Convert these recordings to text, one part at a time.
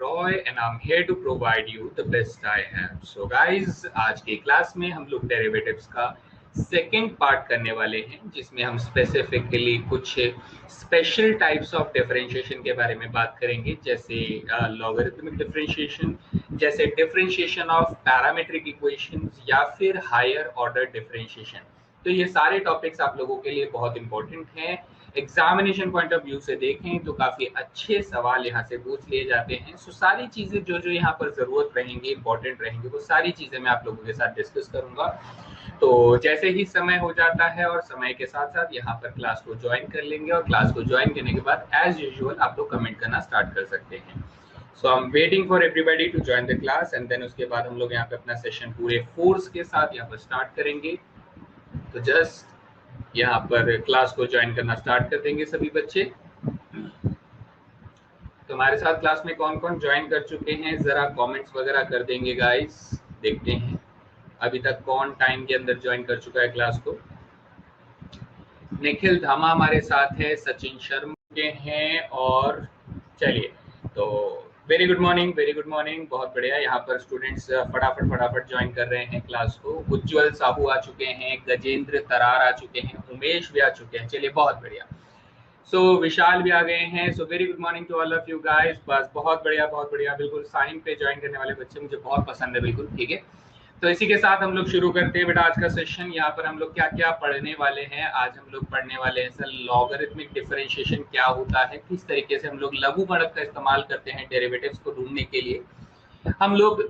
Roy and I'm here to provide you the best I have. So guys, आज की class में हम लोग डेरिवेटिव्स का सेकेंड पार्ट करने वाले हैं, जिसमें हम स्पेसिफिकली कुछ स्पेशल टाइप्स ऑफ डिफरेंशिएशन के बारे में बात करेंगे, जैसे लॉगरिथमिक डिफरेंशिएशन, जैसे डिफरेंशिएशन ऑफ पैरामीट्रिक इक्वेशंस या फिर हायर ऑर्डर डिफरेंशिएशन। तो ये सारे टॉपिक्स आप लोगों के लिए बहुत इंपॉर्टेंट हैं। एग्जामिनेशन पॉइंट ऑफ व्यू से देखें तो काफी अच्छे सवाल यहाँ से पूछ लिए जाते हैं। सो सारी चीजें जो जो यहाँ पर जरूरत रहेंगी, इंपॉर्टेंट रहेंगी, वो सारी चीजें मैं आप लोगों के साथ डिस्कस करूंगा। तो जैसे ही समय हो जाता है और समय के साथ साथ यहाँ पर क्लास को ज्वाइन कर लेंगे, और क्लास को ज्वाइन करने के बाद एज यूजुअल आप लोग कमेंट करना स्टार्ट कर सकते हैं। So I am waiting for everybody to join the class, and then उसके बाद हम लोग यहाँ पे अपना सेशन पूरे फोर्स के साथ यहाँ पर स्टार्ट करेंगे। तो जस्ट यहाँ पर क्लास को ज्वाइन करना स्टार्ट कर देंगे सभी बच्चे। तो हमारे साथ क्लास में कौन कौन ज्वाइन कर चुके हैं, जरा कमेंट्स वगैरह कर देंगे गाइस। देखते हैं अभी तक कौन टाइम के अंदर ज्वाइन कर चुका है क्लास को। निखिल धामा हमारे साथ है, सचिन शर्मा के हैं, और चलिए तो very good morning, very good morning, बहुत बढ़िया। यहाँ पर स्टूडेंट्स फटाफट ज्वाइन कर रहे हैं क्लास को। उज्जवल साहू आ चुके हैं, गजेंद्र तरार आ चुके हैं, उमेश भी आ चुके हैं, चलिए बहुत बढ़िया। सो विशाल भी आ गए हैं। So very good morning to all of you guys. बस बहुत बढ़िया, बिल्कुल टाइम पे ज्वाइन करने वाले बच्चे मुझे बहुत पसंद है, बिल्कुल ठीक है। तो इसी के साथ हम लोग शुरू करते हैं बेटा आज का सेशन। यहाँ पर हम लोग क्या क्या पढ़ने वाले हैं। आज हम लोग पढ़ने वाले हैं सर लॉगरिथमिक डिफरेंशिएशन क्या होता है, किस तरीके से हम लोग लघु गणक का इस्तेमाल करते हैं डेरिवेटिव्स को ढूंढने के लिए। हम लोग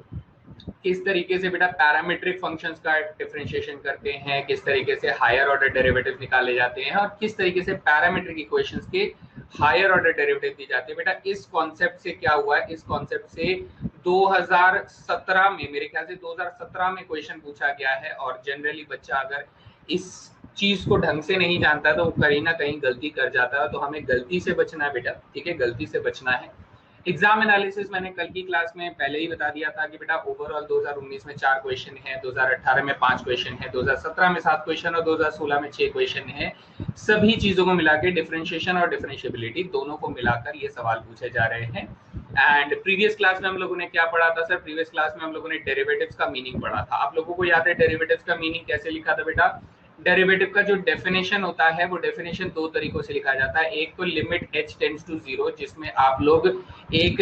किस तरीके से बेटा पैरामीट्रिक फंक्शंस का डिफरेंशिएशन करते हैं, किस तरीके से हायर ऑर्डर डेरिवेटिव निकाले जाते हैं, और किस तरीके से पैरामीट्रिक इक्वेशंस के हायर ऑर्डर डेरिवेटिव दी जाती है। बेटा इस कॉन्सेप्ट से क्या हुआ है, इस कॉन्सेप्ट से 2017 में, मेरे ख्याल से 2017 में क्वेश्चन पूछा गया है। और जनरली बच्चा अगर इस चीज को ढंग से नहीं जानता है तो वो कहीं ना कहीं गलती कर जाता है। तो हमें गलती से बचना है बेटा, ठीक है, गलती से बचना है। एग्जाम एनालिसिस मैंने कल की क्लास में पहले ही बता दिया था कि बेटा ओवरऑल 2019 में 4 क्वेश्चन है, 2018 में 5 क्वेश्चन है, 2017 में 7 क्वेश्चन और 2016 में 6 क्वेश्चन है। सभी चीजों को मिला के डिफरेंशिएशन और डिफरेंशिएबिलिटी दोनों को मिलाकर ये सवाल पूछे जा रहे हैं। एंड प्रीवियस क्लास में हम लोगों ने क्या पढ़ा था सर? प्रीवियस क्लास में हम लोगों ने डेरिवेटिव्स का मीनिंग पढ़ा था। आप लोगों को याद है डेरिवेटिव्स का मीनिंग कैसे लिखा था बेटा? डेरिवेटिव का जो डेफिनेशन होता है वो डेफिनेशन दो तरीकों से लिखा जाता है। एक तो लिमिट h टेंड्स टू 0, जिसमें आप लोग एक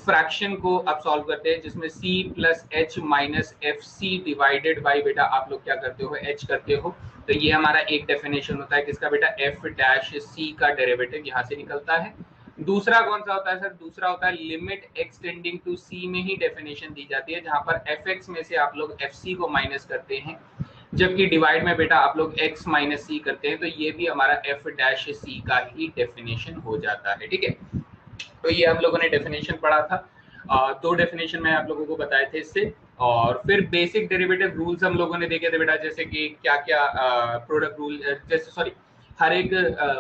फ्रैक्शन को अब सॉल्व करते हैं, जिसमें c plus h minus f c divided by बेटा आप लोग क्या करते हो, h करते हो। तो ये हमारा एक डेफिनेशन होता है किसका बेटा? f डैश c का डेरिवेटिव यहाँ से निकलता है। दूसरा कौन सा होता है सर? दूसरा होता है limit x tending to c में ही डेफिनेशन दी जाती है, जहां पर fx में से आप लोग fc को माइनस करते हैं, जबकि डिवाइड में बेटा आप लोग x माइनस सी करते हैं। तो ये भी हमारा f डैश सी का ही डेफिनेशन हो जाता है, ठीक है। तो ये हम लोगों ने डेफिनेशन पढ़ा था। दो डेफिनेशन मैं आप लोगों को बताए थे इससे। और फिर बेसिक डेरिवेटिव रूल्स हम लोगों ने देखे थे बेटा, जैसे कि क्या क्या प्रोडक्ट रूल, जैसे सॉरी हर एक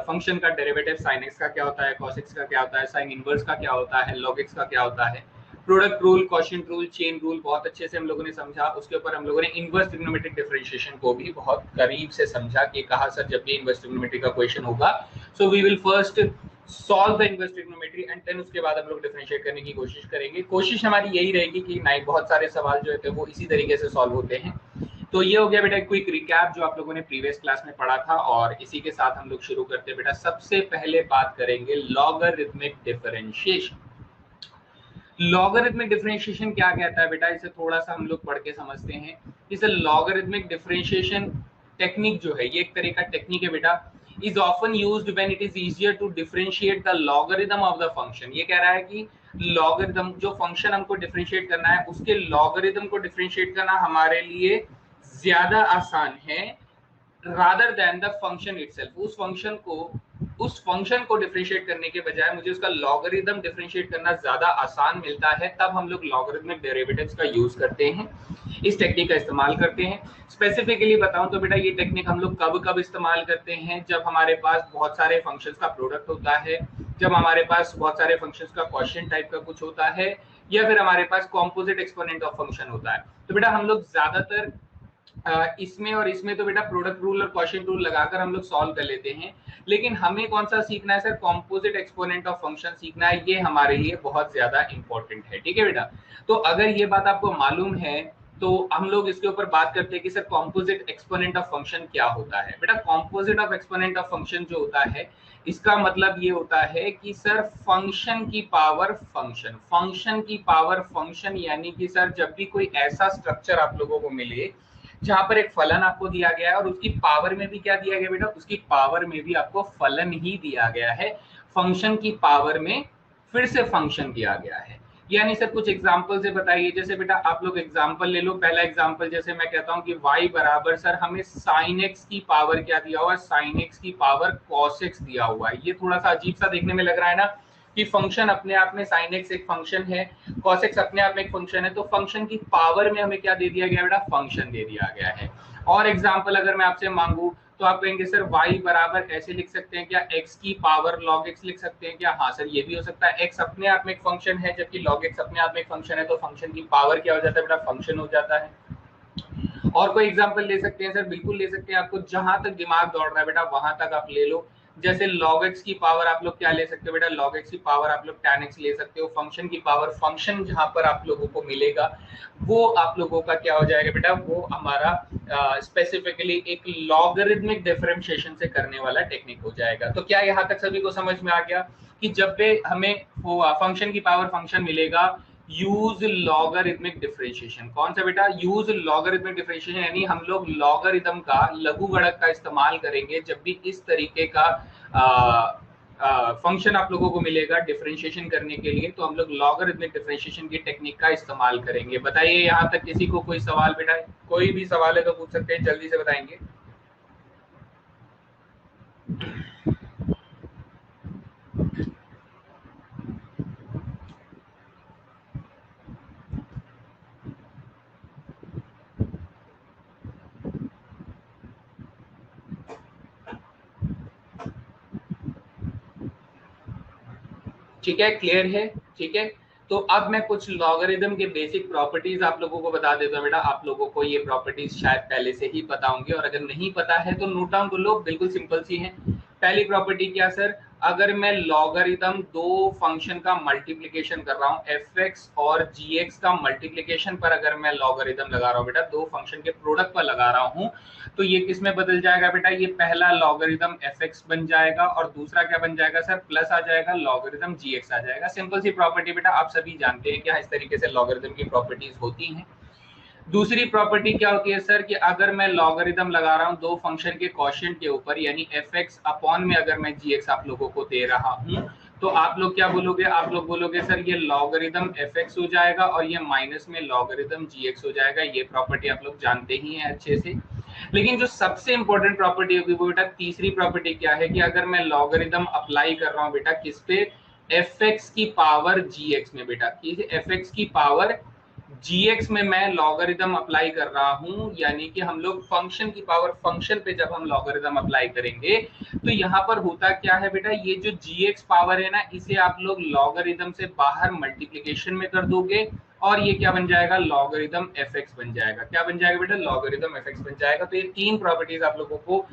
फंक्शन का डेरिवेटिव साइन एक्स का क्या होता है, कॉस एक्स का क्या होता है, साइन इनवर्स का क्या होता है, लॉग एक्स का क्या होता है, product rule, quotient rule, chain rule बहुत अच्छे से हम लोगों ने समझा। उसके ऊपर हम लोगों ने इनवर्स ट्रिग्नोमेट्रिक डिफरेंशिएशन को भी बहुत करीब से समझा कि कहा सर जब भी इनवर्स ट्रिग्नोमेट्री का क्वेश्चन होगा so we will first solve the inverse trigonometry and then उसके बाद हम लोग डिफरेंशिएट करने की कोशिश करेंगे। कोशिश हमारी यही रहेगी कि नहीं बहुत सारे सवाल जो है वो इसी तरीके से सॉल्व होते हैं। तो ये हो गया बेटा क्विक रिकैप जो आप लोगों ने प्रीवियस क्लास में पढ़ा था, और इसी के साथ हम लोग शुरू करते हैं बेटा। सबसे पहले बात करेंगे लॉगरिथमिक डिफरेंशिएशन। लॉगरिथमिक डिफरेंशिएशन क्या कहता है बेटा, इसे थोड़ा सा हम लोग पढ़ के समझते हैं। इसे लॉगरिथमिक डिफरेंशिएशन टेक्निक जो है, ये एक तरह का टेक्निक है बेटा, is often used when it is easier to differentiate the logarithm of the function. ये कह रहा है कि लॉगरिथम जो फंक्शन हमको डिफरेंशिएट करना है उसके लॉगरिथम को डिफरेंशिएट करना हमारे लिए ज्यादा आसान है rather than the function itself. उस फंक्शन को डिफरेंशिएट करने के बजाय मुझे उसका लॉगरिथम डिफरेंशिएट करना ज्यादा आसान मिलता है, तब हम लोग लॉगरिथमिक डेरिवेटिव्स का यूज करते हैं, इस टेक्निक का इस्तेमाल करते हैं। स्पेसिफिकली बताऊं तो बेटा ये टेक्निक हम लोग कब कब इस्तेमाल करते हैं? जब हमारे पास बहुत सारे फंक्शंस का प्रोडक्ट होता है, जब हमारे पास बहुत सारे फंक्शंस का क्वोशिएंट टाइप का कुछ होता है, या फिर हमारे पास कॉम्पोजिट एक्सपोनेंट ऑफ फंक्शन होता है। तो बेटा हम लोग ज्यादातर इसमें और इसमें तो बेटा प्रोडक्ट रूल और क्वोशिएंट रूल लगाकर हम लोग सॉल्व कर लेते हैं, लेकिन हमें कौन सा सीखना है sir, composite exponent of function सीखना है, ये हमारे लिए बहुत ज्यादा इंपॉर्टेंट है। ठीक है बेटा, तो अगर ये बात आपको मालूम है तो हम लोग इसके ऊपर बात करते हैं कि sir composite exponent of function क्या होता है। बेटा composite of exponent of function जो होता है, इसका मतलब ये होता है कि सर फंक्शन की पावर फंक्शन, फंक्शन की पावर फंक्शन, यानी कि सर जब भी कोई ऐसा स्ट्रक्चर आप लोगों को मिले जहां पर एक फलन आपको दिया गया है और उसकी पावर में भी क्या दिया गया बेटा, उसकी पावर में भी आपको फलन ही दिया गया है, फंक्शन की पावर में फिर से फंक्शन दिया गया है। यानी सर कुछ एग्जांपल से बताइए, जैसे बेटा आप लोग एग्जांपल ले लो। पहला एग्जांपल जैसे मैं कहता हूं कि y बराबर सर हमें sin x की पावर क्या दिया हुआ है, sin x की पावर cos x दिया हुआ है। ये थोड़ा सा अजीब सा देखने में लग रहा है ना, कि फंक्शन अपने आप में sin x एक फंक्शन है, cos x अपने आप में एक फंक्शन है, तो फंक्शन की पावर में हमें क्या दे दिया गया बेटा, फंक्शन दे दिया गया है। और एग्जांपल अगर मैं आपसे मांगू तो आप कहेंगे सर y बराबर ऐसे लिख सकते हैं क्या, x की पावर log x लिख सकते हैं क्या? हाँ सर ये भी हो सकता है। x अपने आप में एक फंक्शन है जबकि log x अपने आप में एक फंक्शन है, तो फंक्शन की पावर क्या हो जाता है बेटा, फंक्शन हो जाता है। और कोई एग्जांपल ले सकते हैं सर, बिल्कुल ले सकते हैं, आपको जहां तक दिमाग दौड़ रहा है बेटा वहां तक आप ले लो। जैसे log x की पावर आप लोग क्या ले सकते हो बेटा, log x की पावर आप लोग tan x ले सकते हो। फंक्शन की पावर फंक्शन जहां पर आप लोगों को मिलेगा वो आप लोगों का क्या हो जाएगा बेटा, वो हमारा स्पेसिफिकली एक लॉगरिथमिक डिफरेंशिएशन से करने वाला टेक्निक हो जाएगा। तो क्या यहाँ तक सभी को समझ में आ गया कि जब भी हमें फंक्शन की पावर फंक्शन मिलेगा, यूज लॉगरिथमिक डिफरेंशिएशन। कौन सा बेटा, यूज लॉगरिथमिक डिफरेंशिएशन, यानी हम लोग लॉगरिथम का लघुगणक का इस्तेमाल करेंगे जब भी इस तरीके का फंक्शन आप लोगों को मिलेगा डिफरेंशिएशन करने के लिए, तो हम लोग लॉगरिथमिक डिफरेंशिएशन की टेक्निक का इस्तेमाल करेंगे। बताइए यहाँ तक किसी को कोई सवाल बेटा, कोई भी सवाल है तो पूछ सकते हैं, जल्दी से बताएंगे। ठीक है, क्लियर है? ठीक है, तो अब मैं कुछ लॉगरिथम के बेसिक प्रॉपर्टीज आप लोगों को बता देता हूँ बेटा। आप लोगों को ये प्रॉपर्टीज शायद पहले से ही पता होंगी, और अगर नहीं पता है तो नोट डाउन कर लो, बिल्कुल सिंपल सी है। पहली प्रॉपर्टी क्या सर, अगर मैं लॉगरिथम दो फंक्शन का मल्टीप्लिकेशन कर रहा हूँ, f(x) और g(x) का मल्टीप्लिकेशन पर अगर मैं लॉगरिथम लगा रहा हूँ बेटा, दो फंक्शन के प्रोडक्ट पर लगा रहा हूँ, तो ये किस में बदल जाएगा बेटा, ये पहला लॉगरिथम f(x) बन जाएगा और दूसरा क्या बन जाएगा सर, प्लस आ जाएगा लॉगरिथम g(x) आ जाएगा। सिंपल सी प्रॉपर्टी बेटा, आप सभी जानते हैं क्या इस तरीके से लॉगरिथम की प्रॉपर्टीज होती हैं। दूसरी प्रॉपर्टी क्या होती है सर, कि अगर मैं लॉगरिथम लगा रहा हूं दो फंक्शन के क्वोशिएंट के ऊपर, यानी f(x) अपॉन में अगर मैं g(x) आप लोगों को दे रहा हूं, तो आप लोग क्या बोलोगे, आप लोग बोलोगे सर ये लॉगरिथम f(x) हो जाएगा और ये माइनस में लॉगरिथम g(x) हो जाएगा। ये प्रॉपर्टी आप लोग जानते ही हैं अच्छे से। लेकिन जो सबसे इंपॉर्टेंट प्रॉपर्टी होगी वो बेटा तीसरी प्रॉपर्टी क्या है, कि अगर मैं लॉगरिथम अप्लाई कर रहा हूं बेटा किस पे, f(x) की पावर g(x) में बेटा, f(x) की पावर gx में मैं लॉगरिथम अप्लाई कर रहा हूं, यानी कि हम लोग फंक्शन की पावर फंक्शन पे जब हम लॉगरिथम अप्लाई करेंगे तो यहाँ पर होता क्या है बेटा, ये जो gx पावर है ना, इसे आप लोग लॉगरिथम से बाहर मल्टीप्लिकेशन में कर दोगे और ये क्या बन जाएगा, लॉगरिथम fx बन जाएगा। क्या बन जाएगा बेटा, लॉगरिथम fx बन जाएगा। तो ये तीन प्रॉपर्टीज आप लोगों को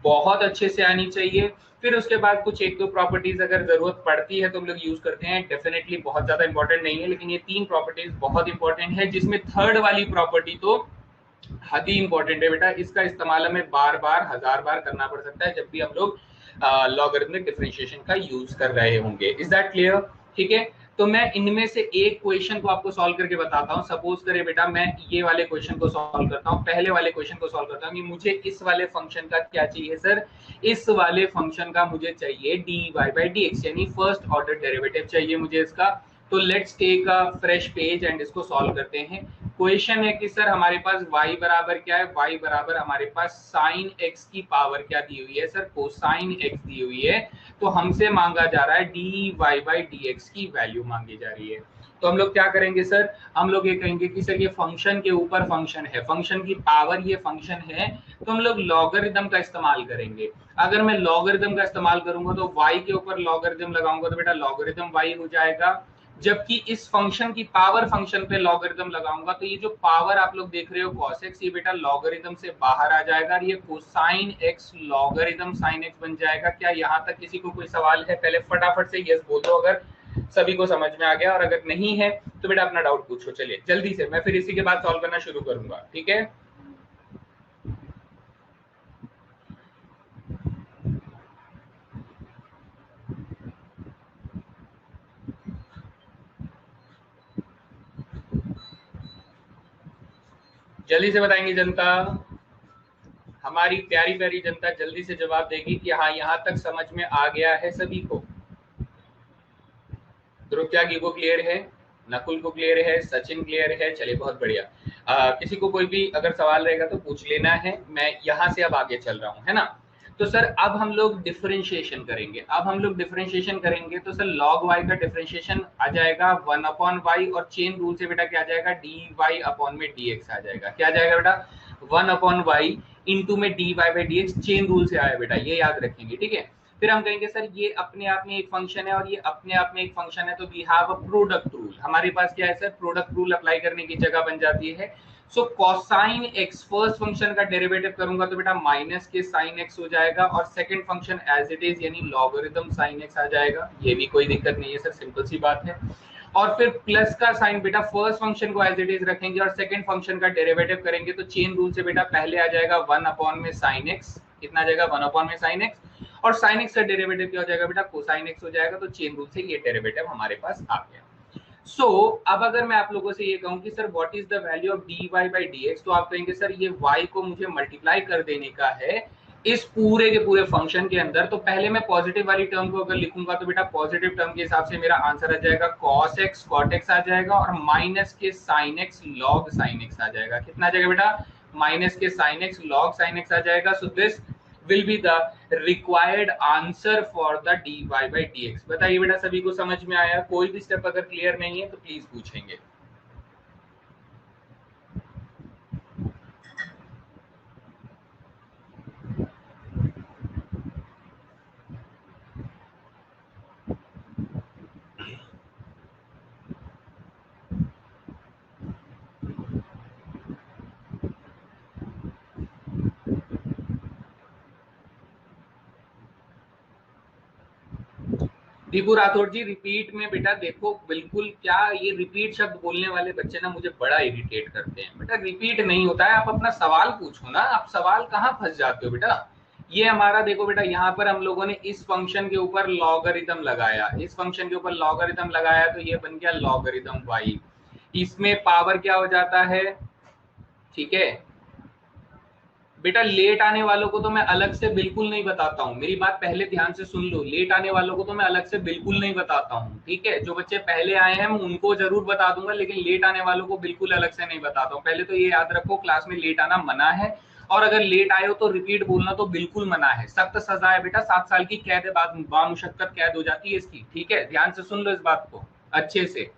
बहुत अच्छे से आनी चाहिए। फिर उसके बाद कुछ एक दो प्रॉपर्टीज अगर जरूरत पड़ती है तो हम लोग यूज करते हैं, डेफिनेटली बहुत ज्यादा इंपॉर्टेंट नहीं है, लेकिन ये तीन प्रॉपर्टीज बहुत इंपॉर्टेंट है, जिसमें थर्ड वाली प्रॉपर्टी तो हद ही इंपॉर्टेंट है बेटा। इसका इस्तेमाल हमें बार बार हजार बार करना पड़ सकता है जब भी हम लोग लॉगरिथमिक डिफरेंशिएशन का यूज कर रहे होंगे। Is that clear? ठीक है, तो मैं इनमें से एक क्वेश्चन को आपको सॉल्व करके बताता हूं। सपोज करें बेटा मैं ये वाले क्वेश्चन को सॉल्व करता हूं, पहले वाले क्वेश्चन को सॉल्व करता हूं कि मुझे इस वाले फंक्शन का क्या चाहिए सर, इस वाले फंक्शन का मुझे चाहिए dy/dx, यानी फर्स्ट ऑर्डर डेरिवेटिव चाहिए मुझे इसका। तो let's take a fresh page and इसको सॉल्व करते हैं। क्वेश्चन है कि सर हमारे पास y बराबर क्या है, y बराबर हमारे पास sin x की पावर क्या दी हुई है सर, कोसाइन x दी हुई है। तो हमसे मांगा जा रहा है dy/dx की वैल्यू मांगी जा रही है। तो हम लोग क्या करेंगे सर, हम लोग ये कहेंगे कि सर ये फंक्शन के ऊपर फंक्शन है, फंक्शन की पावर ये फंक्शन है, तो हम लोग लॉगरिथम का इस्तेमाल करेंगे। अगर मैं लॉगरिथम का इस्तेमाल करूंगा तो y के ऊपर लॉगरिथम लगाऊंगा तो बेटा लॉगरिथम y हो जाएगा, जबकि इस फंक्शन की पावर फंक्शन पे लॉगरिथम लगाऊंगा तो ये जो पावर आप लोग देख रहे हो cos x, ये बेटा लॉगरिथम से बाहर आ जाएगा और ये cosine x logarithm sine x बन जाएगा। क्या यहाँ तक किसी को कोई सवाल है? पहले फटाफट से यस बोल दो अगर सभी को समझ में आ गया, और अगर नहीं है तो बेटा अपना डाउट पूछो। चलिए जल्दी से, मैं फिर इसी के बाद सॉल्व करना शुरू करूंगा, ठीक है। जल्दी से बताएंगे जनता, हमारी प्यारी प्यारी जनता जल्दी से जवाब देगी कि हाँ यहाँ तक समझ में आ गया है सभी को। ध्रुव त्यागी को क्लियर है, नकुल को क्लियर है, सचिन क्लियर है, चलिए बहुत बढ़िया। किसी को कोई भी अगर सवाल रहेगा तो पूछ लेना है, मैं यहाँ से अब आगे चल रहा हूँ, है ना। तो सर अब हम लोग डिफरेंशिएशन करेंगे। अब हम लोग डिफरेंशिएशन करेंगे तो सर log y का डिफरेंशिएशन आ जाएगा 1/y, और चेन रूल से बेटा क्या आ जाएगा, dy अपॉन में dx आ जाएगा। क्या आ जाएगा बेटा, 1/y इंटू में dy by dx, chain rule से आया बेटा, ये याद रखेंगे, ठीक है। फिर हम कहेंगे सर ये अपने आप में एक फंक्शन है और ये अपने आप में एक फंक्शन है, तो we have a product rule. हमारे पास क्या है सर, प्रोडक्ट रूल अप्लाई करने की जगह बन जाती है। सो कोसाइन एक्स फर्स्ट फंक्शन का डेरिवेटिव करूंगा तो बेटा माइनस के साइन एक्स हो जाएगा, और second function as it is यानी लॉगरिथम साइन एक्स आ जाएगा। ये भी कोई दिक्कत नहीं है सर, सिंपल सी बात है। और फिर प्लस का साइन बेटा फर्स्ट फंक्शन को एज इट इज रखेंगे और सेकंड फंक्शन का डेरिवेटिव करेंगे, तो चेन रूल से बेटा पहले आ जाएगा 1 अपॉन में साइन एक्स, कितना आ जाएगा 1 अपॉन में साइन एक्स, और साइन एक्स का डेरिवेटिव क्या हो जाएगा बेटा, कोसाइन एक्स हो जाएगा। तो चेन रूल से ये डेरिवेटिव हमारे पास आ गया। अब अगर मैं आप लोगों से ये कहूं कि sir what is the value of dy by dx, तो आप कहेंगे सर ये y को मुझे मल्टीप्लाई कर देने का है इस पूरे के पूरे फंक्शन के अंदर। तो पहले मैं पॉजिटिव वाली टर्म को अगर लिखूंगा तो बेटा पॉजिटिव टर्म के हिसाब से मेरा आंसर आ जाएगा cos x cot x आ जाएगा, और माइनस के sin x log sin x आ जाएगा। कितना आ जाएगा बेटा, माइनस के sin x log sin x आ जाएगा। So this will be the required answer for the dy by dx। बताइए बेटा सभी को समझ में आया? कोई भी स्टेप अगर क्लियर नहीं है तो प्लीज पूछेंगे। दीपू राठौर जी रिपीट में बेटा देखो, बिल्कुल क्या ये रिपीट शब्द बोलने वाले बच्चे ना मुझे बड़ा इरिटेट करते हैं। बेटा रिपीट नहीं होता है, आप अपना सवाल पूछो ना, आप सवाल कहाँ फंस जाते हो बेटा। ये हमारा देखो बेटा, यहाँ पर हम लोगों ने इस फंक्शन के ऊपर लॉगरिथम लगाया, इस फंक्शन के ऊपर लॉगरिथम लगाया, तो ये बन गया लॉगरिथम y। इसमें पावर क्या हो जाता है, ठीक है बेटा। लेट आने वालों को तो मैं अलग से बिल्कुल नहीं बताता हूँ, मेरी बात पहले ध्यान से सुन लो। लेट आने वालों को तो मैं अलग से बिल्कुल नहीं बताता हूँ, ठीक है। जो बच्चे पहले आए हैं मैं उनको जरूर बता दूंगा, लेकिन लेट आने वालों को बिल्कुल अलग से नहीं बताता हूँ। पहले तो ये याद रखो, क्लास में लेट आना मना है, और अगर लेट आए हो तो रिपीट बोलना तो बिल्कुल मना है। सख्त सजा है बेटा, 7 साल की कैद है, बामुशक्कत कैद हो जाती है इसकी, ठीक है। ध्यान से सुन लो इस बात को अच्छे से।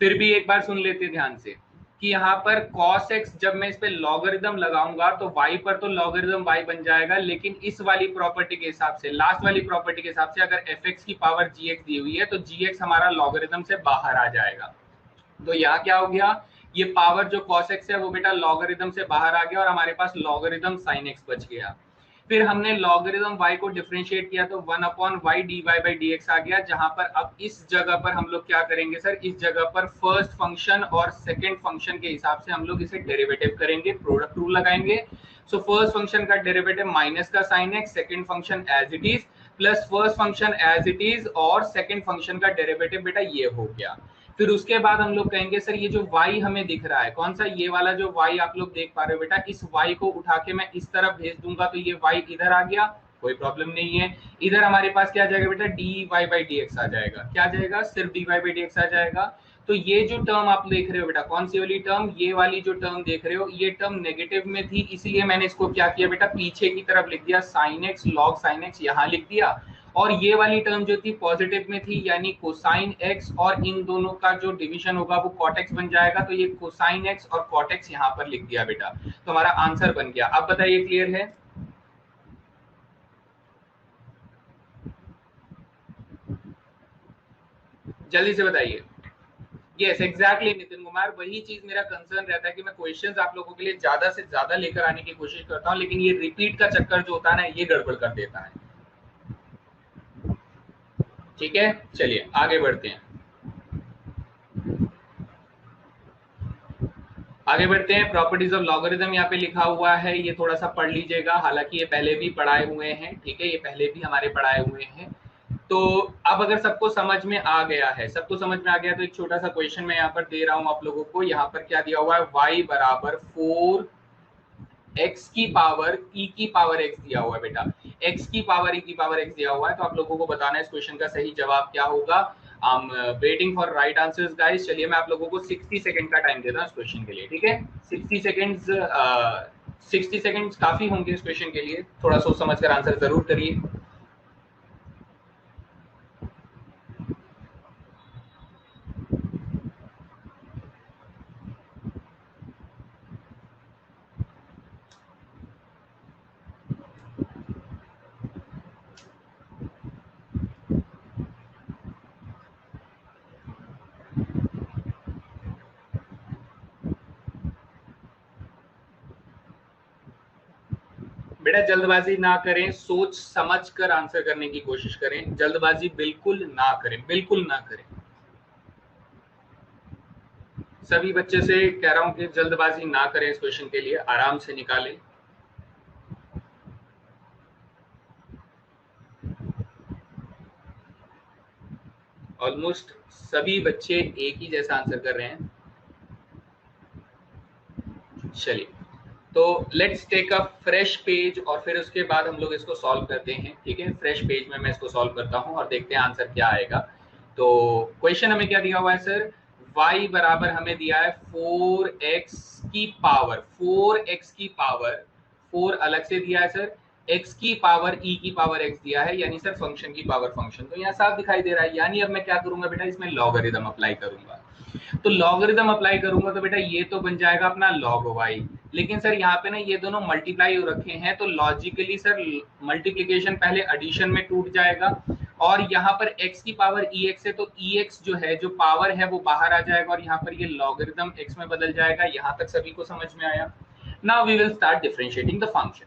फिर भी एक बार सुन लेते ध्यान से कि यहाँ पर cos x जब मैं इस पे लॉगरिथम लगाऊंगा तो y पर तो लॉगरिथम y बन जाएगा, लेकिन इस वाली प्रॉपर्टी के हिसाब से, लास्ट वाली प्रॉपर्टी के हिसाब से, अगर fx की पावर gx दी हुई है तो gx हमारा लॉगरिथम से बाहर आ जाएगा। तो यहाँ क्या हो गया, ये पावर जो cos x है वो बेटा लॉगरिथम से बाहर आ गया और हमारे पास लॉगरिथम sin x बच गया। फिर हमने लॉगरिथम y को डिफरेंशिएट किया तो 1 upon y d Y by D x आ गया, जहां पर अब इस जगह पर हम लोग क्या करेंगे सर, इस जगह पर फर्स्ट फंक्शन और सेकंड फंक्शन के हिसाब से हम लोग इसे डेरिवेटिव करेंगे, प्रोडक्ट रूल लगाएंगे। सो फर्स्ट फंक्शन का डेरिवेटिव माइनस का sine x, second function as it is, plus first function as it is और सेकंड फंक्शन का डेरिवेटिव बेटा ये हो गया। फिर उसके बाद हम लोग कहेंगे सर ये जो y हमें दिख रहा है, कौन सा, ये वाला जो y आप लोग देख पा रहे हो बेटा, इस y को उठा के मैं इस तरफ भेज दूंगा तो ये y इधर आ गया, कोई प्रॉब्लम नहीं है। इधर हमारे पास क्या आ जाएगा बेटा, dy बाई dx आ जाएगा। क्या आ जाएगा, सिर्फ dy बाई dx आ जाएगा। तो ये जो टर्म आप देख रहे हो बेटा, कौन सी वाली टर्म, ये वाली जो टर्म देख रहे हो, ये टर्म नेगेटिव में थी, इसीलिए मैंने इसको क्या किया बेटा, पीछे की तरफ लिख दिया, sin x log sin x यहाँ लिख दिया। और ये वाली टर्म जो थी पॉजिटिव में थी, यानी कोसाइन एक्स, और इन दोनों का जो डिवीजन होगा वो कॉट एक्स बन जाएगा। तो ये कोसाइन एक्स और कॉट एक्स यहाँ पर लिख दिया बेटा, तो हमारा आंसर बन गया। अब बताइए क्लियर है? जल्दी से बताइए। यस एग्जैक्टली नितिन कुमार, वही चीज मेरा कंसर्न रहता है कि मैं क्वेश्चंस आप लोगों के लिए ज्यादा से ज्यादा लेकर आने की कोशिश करता हूँ, लेकिन ये रिपीट का चक्कर जो होता है ना, ये गड़बड़ कर देता है। ठीक है, चलिए आगे बढ़ते हैं। आगे बढ़ते हैं। प्रॉपर्टीज ऑफ लॉगरिथम यहाँ पे लिखा हुआ है, ये थोड़ा सा पढ़ लीजिएगा, हालांकि ये पहले भी पढ़ाए हुए हैं। ठीक है, ये पहले भी हमारे पढ़ाए हुए हैं। तो अब अगर सबको समझ में आ गया है, सबको समझ में आ गया, तो एक छोटा सा क्वेश्चन मैं यहाँ पर दे रहा हूँ आप लोगों को। यहाँ पर क्या दिया हुआ है, y बराबर 4 x की पावर e की पावर x दिया हुआ है बेटा, x की पावर e की पावर x दिया हुआ है। तो आप लोगों को बताना है इस क्वेश्चन का सही जवाब क्या होगा। आई am waiting for right answers guys. चलिए मैं आप लोगों को 60 सेकंड का टाइम देता हूँ इस क्वेश्चन के लिए। ठीक है, 60 सेकंड्स 60 सेकंड्स काफी होंगे इस क्वेश्चन के लिए, थोड़ा सोच समझ कर आंसर जरूर करिए। बेटा जल्दबाजी ना करें, सोच समझ कर आंसर करने की कोशिश करें, जल्दबाजी बिल्कुल ना करें, बिल्कुल ना करें। सभी बच्चे से कह रहा हूं कि जल्दबाजी ना करें, इस क्वेश्चन के लिए आराम से निकालें। ऑलमोस्ट सभी बच्चे एक ही जैसा आंसर कर रहे हैं। चलिए, तो let's take a fresh page और फिर उसके बाद हम लोग इसको सॉल्व करते हैं। ठीक है, फ्रेश पेज में मैं इसको सॉल्व करता हूं और देखते हैं आंसर क्या आएगा। तो क्वेश्चन हमें क्या दिया हुआ है सर, y बराबर हमें दिया है 4x की पावर, 4x की पावर, 4 अलग से दिया है सर, x की पावर e की पावर x दिया है, यानी सर फंक्शन की पावर फंक्शन। तो यहाँ साफ दिखाई दे रहा है, यानी अब मैं क्या करूंगा बेटा, इसमें लॉगरिथम अप्लाई करूंगा। तो लॉगरिथम अप्लाई करूंगा तो बेटा ये तो बन जाएगा अपना log y, लेकिन सर यहाँ पे ना ये दोनों मल्टीप्लाई हो रखे हैं, तो लॉजिकली सर मल्टीप्लीकेशन पहले एडिशन में टूट जाएगा, और यहाँ पर x की पावर ex है, तो ex जो है, जो पावर है वो बाहर आ जाएगा, और यहाँ पर ये लॉगरिथम x में बदल जाएगा। यहाँ तक सभी को समझ में आया। Now we will start differentiating the function.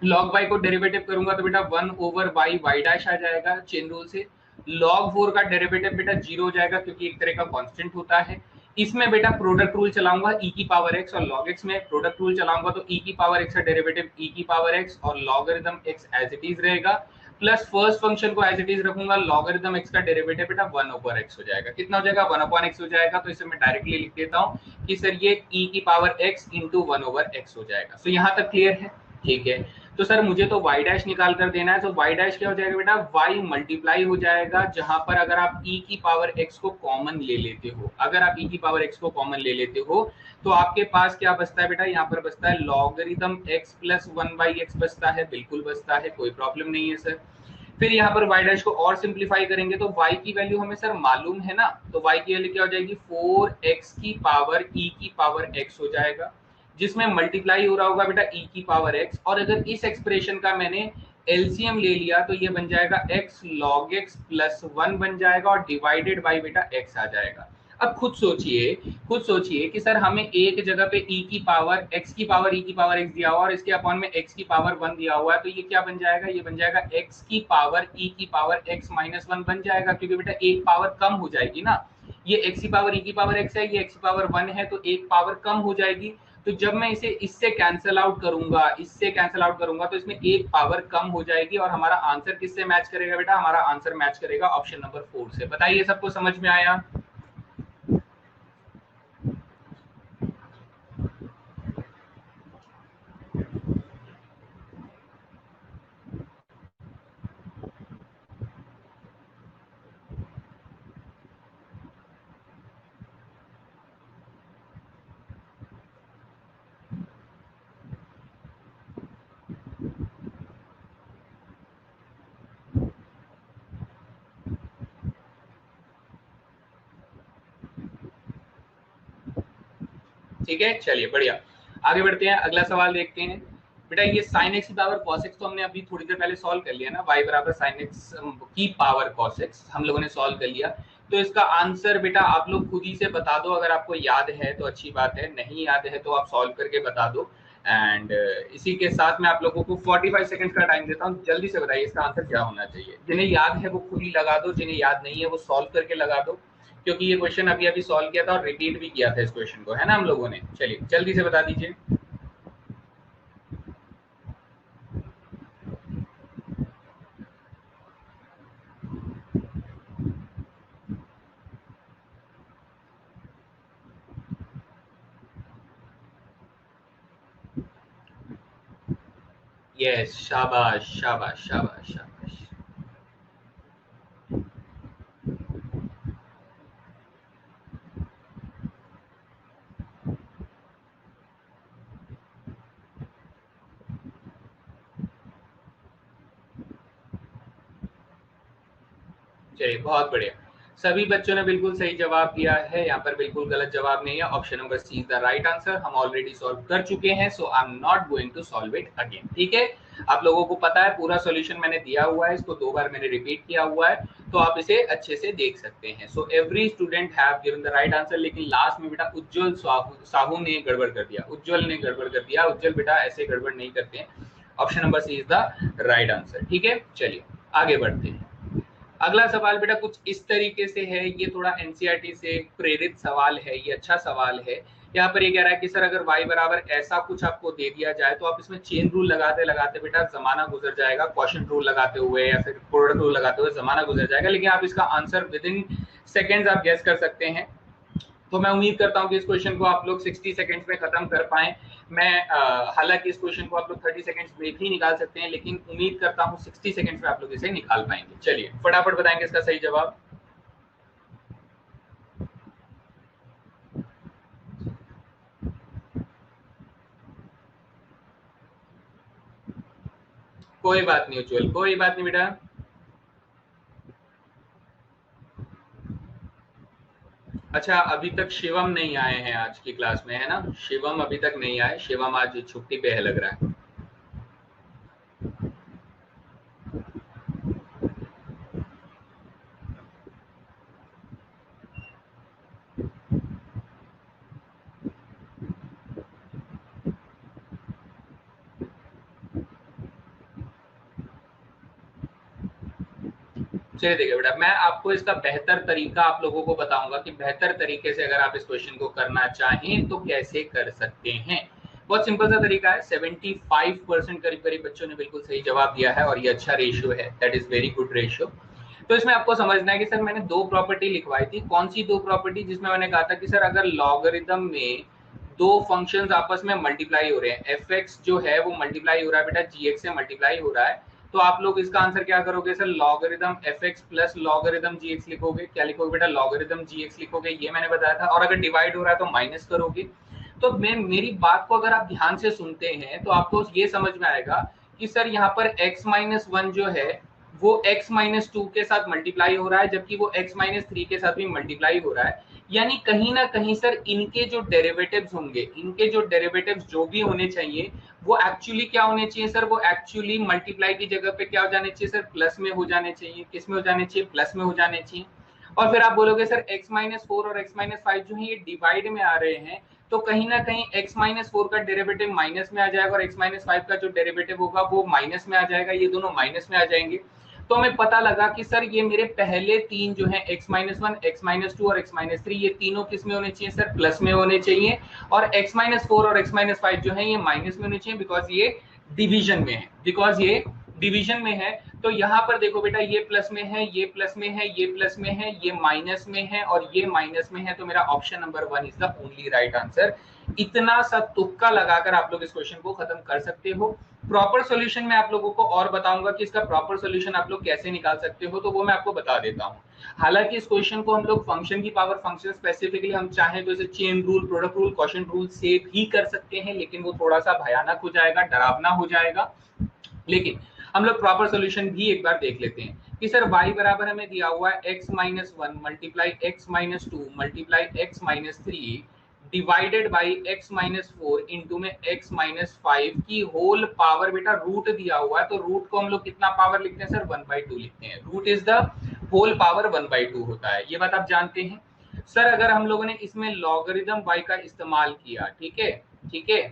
log y को डेरिवेटिव करूंगा तो बेटा 1 ओवर y y डैश आ जाएगा चेन रूल से। log 4 का डेरिवेटिव बेटा 0 हो जाएगा, क्योंकि एक तरह का कांस्टेंट होता है। इसमें बेटा प्रोडक्ट रूल चलाऊंगा e की पावर x, और log x में प्रोडक्ट रूल चलाऊंगा तो e की पावर x का डेरिवेटिव e की पावर x और logarithm x as it is रहेगा, प्लस फर्स्ट फंक्शन को एज इट इज रखूंगा, लॉगरिथम x का डेरिवेटिव बेटा 1 ओवर x हो जाएगा। कितना हो जाएगा, 1 अपॉन x हो जाएगा। तो इसे मैं डायरेक्टली लिख देता हूं कि सर ये e की power x into 1 over x हो जाएगा। तो यहाँ तक क्लियर है? ठीक है, तो सर मुझे तो y डैश निकाल कर देना है, तो y डैश क्या हो जाएगा बेटा, y मल्टीप्लाई हो जाएगा, जहां पर अगर आप e की पावर x को कॉमन ले लेते हो, अगर आप e की पावर x को कॉमन ले लेते हो तो आपके पास क्या बचता है बेटा, यहाँ पर बचता है लॉगरिथम x प्लस 1/x बचता है, बिल्कुल बचता है, कोई प्रॉब्लम नहीं है सर। फिर यहाँ पर y डैश को और सिंप्लीफाई करेंगे तो y की वैल्यू हमें सर मालूम है ना, तो y की वैल्यू क्या हो जाएगी, 4x की पावर e की पावर x हो जाएगा, जिसमें मल्टीप्लाई हो रहा होगा बेटा e की पावर x, और अगर इस एक्सप्रेशन का मैंने एलसीएम ले लिया तो ये बन जाएगा x log x प्लस 1 बन जाएगा, और डिवाइडेड बाई बेटा x आ जाएगा। अब खुद सोचिए कि सर हमें एक जगह पे e की पावर x की पावर e की पावर x दिया हुआ और इसके अपॉन में x की पावर 1 दिया हुआ है, तो ये क्या बन जाएगा, ये बन जाएगा x की पावर e की पावर x माइनस 1 बन जाएगा, क्योंकि बेटा एक पावर कम हो जाएगी ना, ये x की पावर e की पावर x है, ये x की पावर 1 है, तो एक पावर कम हो जाएगी। तो जब मैं इसे इससे कैंसिल आउट करूंगा तो इसमें एक पावर कम हो जाएगी, और हमारा आंसर किससे मैच करेगा बेटा, हमारा आंसर मैच करेगा ऑप्शन नंबर 4 से। बताइए सबको समझ में आया? ठीक है, चलिए बढ़िया, आगे बढ़ते हैं, अगला सवाल देखते हैं। बेटा ये साइन एक्स की पावर कॉस एक्स तो हमने अभी थोड़ी देर पहले सॉल्व कर लिया ना, y बराबर साइन एक्स की पावर कॉस एक्स हम लोगों ने सॉल्व कर लिया। तो इसका आंसर बेटा आप लोग खुद ही से बता दो, अगर आपको याद है तो अच्छी बात है, नहीं याद है तो आप सॉल्व करके बता दो। एंड इसी के साथ मैं आप लोगों को 45 सेकंड का टाइम देता हूँ, जल्दी से बताइए इसका आंसर क्या होना चाहिए। जिन्हें याद है वो खुद ही लगा दो, जिन्हें याद नहीं है वो सॉल्व करके लगा दो, क्योंकि ये क्वेश्चन अभी अभी सॉल्व किया था और रिपीट भी किया था इस क्वेश्चन को, है ना हम लोगों ने। चलिए जल्दी से बता दीजिए। यस, शाबाश शाबाश शाबाश शाबाश। चलिए बहुत बढ़िया, सभी बच्चों ने बिल्कुल सही जवाब दिया है, यहाँ पर बिल्कुल गलत जवाब नहीं है। Option number C is the right answer. हम ऑलरेडी सॉल्व कर चुके हैं, so I am not going to solve it again. ठीक है, आप लोगों को पता है पूरा सॉल्यूशन मैंने दिया हुआ है, इसको 2 बार मैंने रिपीट किया हुआ है, तो आप इसे अच्छे से देख सकते हैं। So every student have given the right answer, लेकिन लास्ट में बेटा उज्जवल साहू ने गड़बड़ कर दिया, उज्जवल ने गड़बड़ कर दिया। उज्जवल बेटा ऐसे गड़बड़ नहीं करते हैं। Option number C is the right answer. ठीक है, चलिए आगे बढ़ते हैं। अगला सवाल बेटा कुछ इस तरीके से है, ये थोड़ा एनसीईआरटी से प्रेरित सवाल है, ये अच्छा सवाल है। यहाँ पर ये कह रहा है कि सर अगर y बराबर ऐसा कुछ आपको दे दिया जाए तो आप इसमें चेन रूल लगाते लगाते बेटा जमाना गुजर जाएगा, क्वोशिएंट रूल लगाते हुए या फिर प्रोडक्ट रूल लगाते हुए जमाना गुजर जाएगा, लेकिन आप इसका आंसर विद इन सेकेंड्स आप गेस कर सकते हैं। तो मैं उम्मीद करता हूं कि इस क्वेश्चन को आप लोग 60 सेकंड्स में खत्म कर पाएं। मैं हालांकि इस क्वेश्चन को आप लोग 30 सेकंड्स में भी निकाल सकते हैं, लेकिन उम्मीद करता हूं 60 सेकंड्स में आप लोग इसे निकाल पाएंगे। चलिए फटाफट बताएंगे इसका सही जवाब। कोई बात नहीं उज्जवल, कोई बात नहीं बेटा। अच्छा, अभी तक शिवम नहीं आए हैं आज की क्लास में, है ना? शिवम अभी तक नहीं आए, शिवम आज छुट्टी पे है लग रहा है। चलिए देखिए बेटा, मैं आपको इसका बेहतर तरीका आप लोगों को बताऊंगा कि बेहतर तरीके से अगर आप इस क्वेश्चन को करना चाहें तो कैसे कर सकते हैं। बहुत सिंपल सा तरीका है। 75% करीब करीब बच्चों ने बिल्कुल सही जवाब दिया है और ये अच्छा रेशियो है, that is very good ratio. तो इसमें आपको समझना है कि सर मैंने 2 प्रॉपर्टी लिखवाई थी। कौन सी 2 प्रॉपर्टी? जिसमें मैंने कहा था कि सर अगर लॉगरिथम में 2 फंक्शंस आपस में मल्टीप्लाई हो रहे हैं, एफ एक्स जो है वो मल्टीप्लाई हो रहा है बेटा जी एक्स से मल्टीप्लाई हो रहा है, तो आप लोग इसका आंसर क्या करोगे sir? Logarithm f x plus logarithm g x लिखोगे। क्या लिखोगे बेटा? लॉगरिथम जी एक्स लिखोगे, ये मैंने बताया था। और अगर डिवाइड हो रहा है तो माइनस करोगे। तो मैं मेरी बात को अगर आप ध्यान से सुनते हैं तो आपको ये समझ में आएगा कि सर यहाँ पर x माइनस 1 जो है वो x माइनस 2 के साथ मल्टीप्लाई हो रहा है, जबकि वो x माइनस 3 के साथ भी मल्टीप्लाई हो रहा है। यानी कहीं ना कहीं सर इनके जो डेरिवेटिव्स होंगे, इनके जो डेरिवेटिव्स जो भी होने चाहिए वो एक्चुअली क्या होने चाहिए सर? वो एक्चुअली मल्टीप्लाई की जगह पे क्या हो जाने चाहिए सर? प्लस में हो जाने चाहिए। किस में हो जाने चाहिए? प्लस में हो जाने चाहिए। और फिर आप बोलोगे सर x माइनस 4 और x माइनस 5 जो है ये डिवाइड में आ रहे हैं, तो कहीं ना कहीं x माइनस 4 का डेरिवेटिव माइनस में आ जाएगा और x माइनस 5 का जो डेरिवेटिव होगा वो माइनस में आ जाएगा, ये दोनों माइनस में आ जाएंगे। तो हमें पता लगा कि सर ये मेरे पहले 3 जो है x माइनस 1, x माइनस 2 और x माइनस 3, ये तीनों किस में होने चाहिए सर? प्लस में होने चाहिए। और x माइनस 4 और x माइनस 5 जो है ये माइनस में होने चाहिए, बिकॉज ये डिवीजन में है, बिकॉज ये डिवीजन में है। तो यहाँ पर देखो बेटा, ये प्लस में है, ये प्लस में है, ये प्लस में है, ये माइनस में है और ये माइनस में है, तो मेरा option number 1 is the only right answer. इतना सा तुक्का लगाकर आप लोग इस क्वेश्चन को खत्म कर सकते हो। प्रॉपर सॉल्यूशन में आप लोगों को और बताऊंगा कि इसका प्रॉपर सॉल्यूशन आप लोग कैसे निकाल सकते हो, तो वो मैं आपको बता देता हूँ। हालांकि इस क्वेश्चन को हम लोग फंक्शन की पावर फंक्शन स्पेसिफिकली हम चाहें तो इसे chain rule, product rule, quotient rule से भी कर सकते हैं, लेकिन वो थोड़ा सा भयानक हो जाएगा, डरावना हो जाएगा। लेकिन हम लोग प्रॉपर सॉल्यूशन भी एक बार देख लेते हैं कि सर y बराबर हमें दिया हुआ है x minus 1 multiply x minus 2 multiply x minus 3 divided by x minus 4 into में x माइनस 5 की होल पावर। बेटा रूट दिया हुआ है तो रूट को हम लोग कितना पावर लिखते हैं सर? 1/2 लिखते हैं। Root is the whole power 1/2 होता है, ये बात आप जानते हैं। सर अगर हम लोगों ने इसमें लॉगरिदम y का इस्तेमाल किया, ठीक है, ठीक है,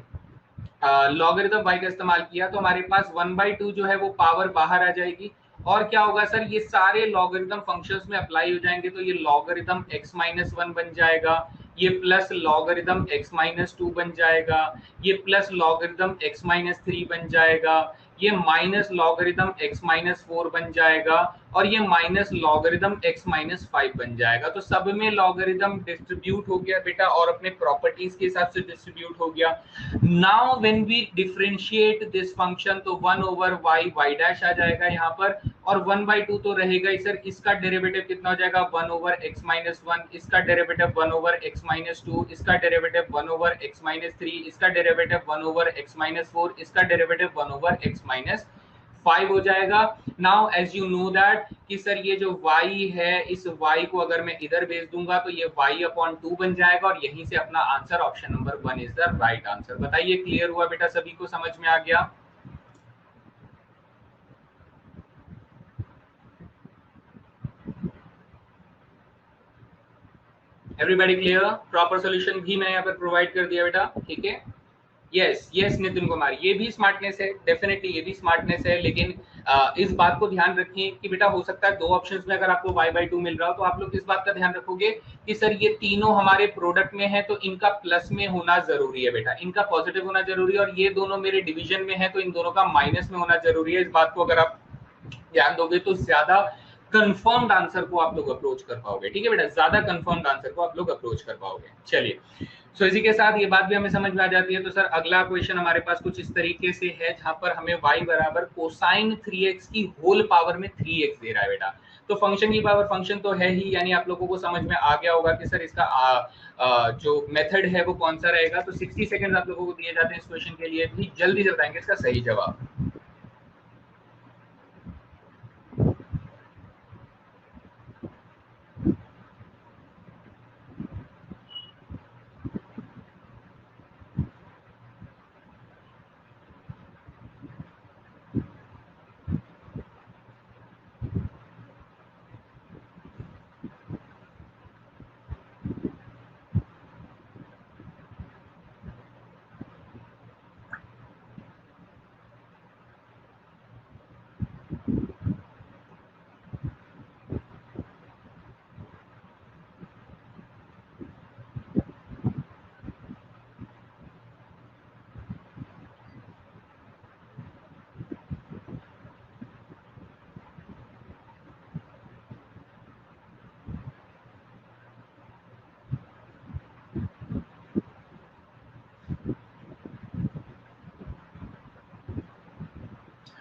लॉगरिदम y का इस्तेमाल किया तो हमारे पास 1/2 जो है वो पावर बाहर आ जाएगी। और क्या होगा सर, ये सारे लॉगरिदम फंक्शंस में अप्लाई हो जाएंगे, तो ये लॉगरिदम x-1 बन जाएगा, ये प्लस लॉगरिदम x-2 बन जाएगा, ये प्लस लॉगरिदम x-3 बन जाएगा, ये माइनस लॉगरिदम x-4 बन जाएगा, और ये माइनस लॉगरिदम x-5 बन जाएगा। तो सब में लॉगरिदम डिस्ट्रीब्यूट हो गया बेटा, और अपने प्रॉपर्टीज के हिसाब से डिस्ट्रीब्यूट हो गया। Now when we differentiate this function, तो 1/y y डैश आ जाएगा यहाँ पर, और 1/2 तो रहेगा ही सर। इसका डेरिवेटिव कितना हो जाएगा, 1/x-1, इसका डेरिवेटिव 1/x-2, इसका डेरिवेटिव 1/x-3, इसका डेरिवेटिव 1/x-4, इसका डेरिवेटिव 1/x-5 हो जाएगा। Now as you know that कि सर ये जो y है, इस y को अगर मैं इधर भेज दूंगा तो ये y/2 बन जाएगा, और यहीं से अपना answer option number 1 is the right answer. बताइए क्लियर हुआ बेटा, सभी को समझ में आ गया? Everybody clear? प्रॉपर सॉल्यूशन भी मैं यहाँ पर प्रोवाइड कर दिया बेटा, ठीक है। यस यस नितिन कुमार, ये भी स्मार्टनेस है, डेफिनेटली ये भी स्मार्टनेस है, लेकिन इस बात को ध्यान रखें कि बेटा हो सकता है दो ऑप्शंस में अगर आपको y/2 मिल रहा हो, तो आप लोग इस बात का ध्यान रखोगे कि सर ये तीनों हमारे प्रोडक्ट में है, तो इनका प्लस में होना जरूरी है बेटा, इनका पॉजिटिव होना जरूरी है, और ये दोनों मेरे डिवीजन में है तो इन दोनों का माइनस में होना जरूरी है। इस बात को अगर आप ध्यान दोगे तो ज्यादा कंफर्म्ड आंसर को आप लोग अप्रोच कर पाओगे, ठीक है बेटा, ज्यादा कंफर्म्ड आंसर को आप लोग अप्रोच कर पाओगे। चलिए, सो इसी के साथ ये बात भी हमें समझ में आ जाती है। तो सर अगला क्वेश्चन हमारे पास कुछ इस तरीके से है, जहां पर हमें y बराबर कोसाइन 3x की होल पावर में 3x दे रहा है बेटा। तो फंक्शन की पावर फंक्शन तो है ही, यानी आप लोगों को समझ में आ गया होगा कि सर इसका जो मेथड है वो कौन सा रहेगा। तो 60 सेकंड आप लोगों को दिए जाते हैं इस क्वेश्चन के लिए, भी जल्दी से बताएंगे इसका सही जवाब।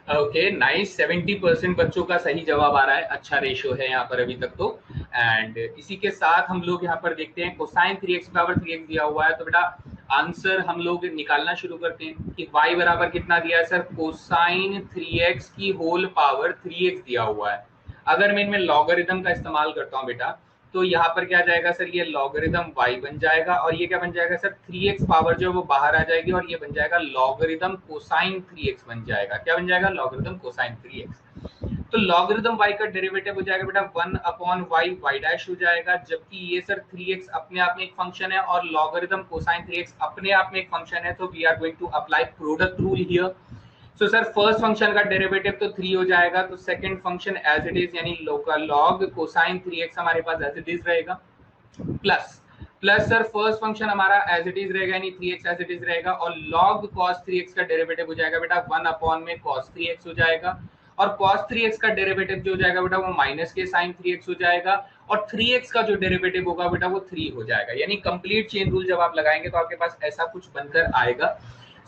ओके नाइस, 70% बच्चों का सही जवाब आ रहा है, अच्छा रेशियो है यहाँ पर अभी तक तो। एंड इसी के साथ हम लोग यहाँ पर देखते हैं कोसाइन 3x पावर 3x दिया हुआ है, तो बेटा आंसर हम लोग निकालना शुरू करते हैं कि y बराबर कितना दिया है सर, कोसाइन 3x की होल पावर 3x दिया हुआ है। अगर मैं इनमें लॉगरिदम का इस्तेमाल करता हूँ बेटा, तो यहाँ पर क्या जाएगा सर, ये लॉगरिदम y बन जाएगा, और ये क्या बन जाएगा सर, 3x पावर जो है वो बाहर आ जाएगी, और ये बन जाएगा लॉगरिदम कोसाइन 3x बन जाएगा। क्या बन जाएगा, लॉगरिदम कोसाइन 3x। तो लॉगरिदम y का डेरिवेटिव हो जाएगा बेटा 1/y y डैश हो जाएगा, जबकि ये सर 3x अपने आप में एक फंक्शन है और लॉगरिदम कोसाइन 3x अपने आप में एक फंक्शन है, तो we are going to apply product rule here. So sir first function का डेरिवेटिव तो 3 हो जाएगा, तो second function as it is, यानी लॉग कोसाइन 3x हमारे पास एज इट इज रहेगा, plus plus sir first function हमारा एज इट इज रहेगा, यानी 3x एज इट इज रहेगा, और log cos 3x का डेरिवेटिव हो जाएगा बेटा 1 में cos 3x हो जाएगा, और cos 3x का डेरिवेटिव जो हो जाएगा बेटा वो माइनस के sin 3x हो जाएगा, और 3x का जो डेरिवेटिव होगा बेटा वो 3 हो जाएगा। यानी कंप्लीट चेन रूल जब आप लगाएंगे तो आपके पास ऐसा कुछ बनकर आएगा।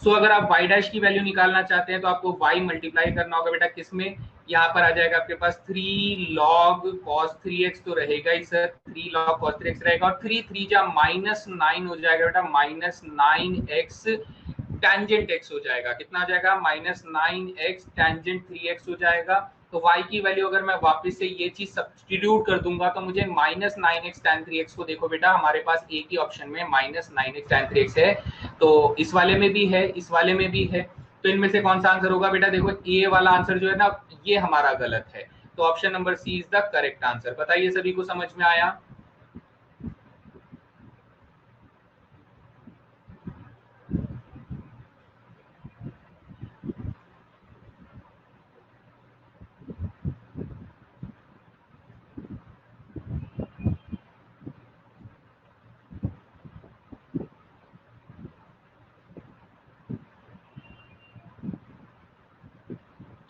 सो अगर आप y डैश की वैल्यू निकालना चाहते हैं तो आपको y मल्टीप्लाई करना होगा बेटा किसमें, यहाँ पर आ जाएगा आपके पास 3 log cos 3x तो रहेगा ही सर, 3 log cos 3x रहेगा, और 3 3 जा -9 हो जाएगा बेटा, -9x टेंजेंट x हो जाएगा। कितना आ जाएगा, -9x टेंजेंट 3x हो जाएगा। तो y की वैल्यू अगर मैं वापस से ये चीज सब्स्टिट्यूट कर दूंगा तो मुझे -9x tan 3x को देखो बेटा, हमारे पास एक ही ऑप्शन में -9x tan 3x है, तो इस वाले में भी है, इस वाले में भी है, तो इनमें से कौन सा आंसर होगा बेटा, देखो ये वाला आंसर जो है ना ये हमारा गलत है, तो option number C is the correct answer. बताइए सभी को समझ में आया?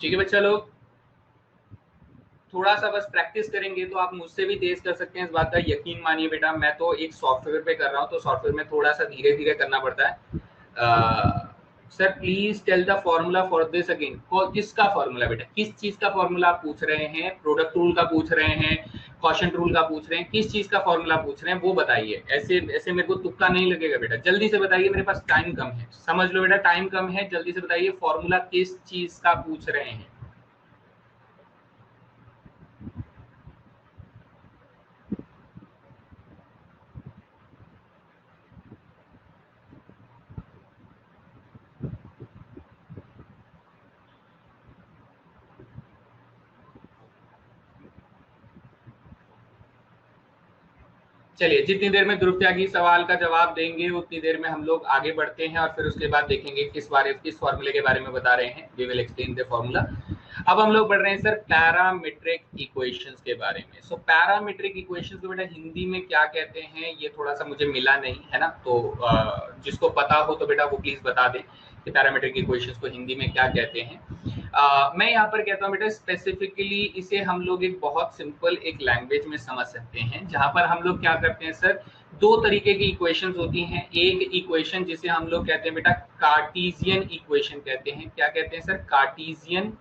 ठीक है बच्चा लोग, थोड़ा सा बस प्रैक्टिस करेंगे तो आप मुझसे भी तेज कर सकते हैं, इस बात का यकीन मानिए बेटा। मैं तो एक सॉफ्टवेयर पे कर रहा हूँ, तो सॉफ्टवेयर में थोड़ा सा धीरे धीरे करना पड़ता है। Sir please tell the formula for this again. किसका फॉर्मूला बेटा, किस चीज का फॉर्मूला आप पूछ रहे हैं? प्रोडक्ट रूल का पूछ रहे हैं, क्वेश्चन रूल का पूछ रहे हैं, किस चीज का फॉर्मूला पूछ रहे हैं वो बताइए। ऐसे ऐसे मेरे को तुक्का नहीं लगेगा बेटा, जल्दी से बताइए, मेरे पास टाइम कम है। समझ लो बेटा, टाइम कम है, जल्दी से बताइए फॉर्मूला किस चीज का पूछ रहे हैं। चलिए, जितनी देर में ध्रुव त्यागी सवाल का जवाब देंगे उतनी देर में हम लोग आगे बढ़ते हैं और फिर उसके बाद देखेंगे किस फॉर्मूले के बारे में बता रहे हैं। We will explain the formula. अब हम लोग बढ़ रहे हैं सर पैरामीट्रिक इक्वेशंस के बारे में। सो पैरामीट्रिक इक्वेशंस को बेटा हिंदी में क्या कहते हैं, ये थोड़ा सा मुझे मिला नहीं है ना, तो जिसको पता हो तो बेटा वो प्लीज बता दें कि पैरामीट्रिक इक्वेशंस को हिंदी में क्या कहते हैं। मैं यहाँ पर कहता हूँ बेटा स्पेसिफिकली इसे हम लोग एक बहुत सिंपल एक लैंग्वेज में समझ सकते हैं, जहां पर हम लोग क्या करते हैं सर, दो तरीके की इक्वेशंस होती हैं। एक इक्वेशन जिसे हम लोग कहते हैं बेटा कार्टेशियन इक्वेशन कहते हैं। क्या कहते हैं सर? कार्टेशियन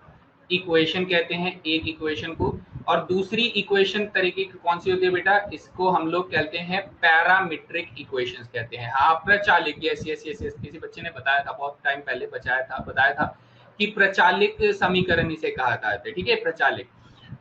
इक्वेशन कहते हैं एक इक्वेशन को। और दूसरी इक्वेशन तरीके की कौन सी होती है बेटा? इसको हम लोग कहते हैं पैरामीट्रिक इक्वेशंस कहते हैं। हाँ, प्रचालिक, यस यस यस यस, किसी बच्चे ने बताया था बहुत टाइम पहले, बताया था कि प्रचालिक समीकरण इसे कहा जाता है। ठीक है, प्रचालिक।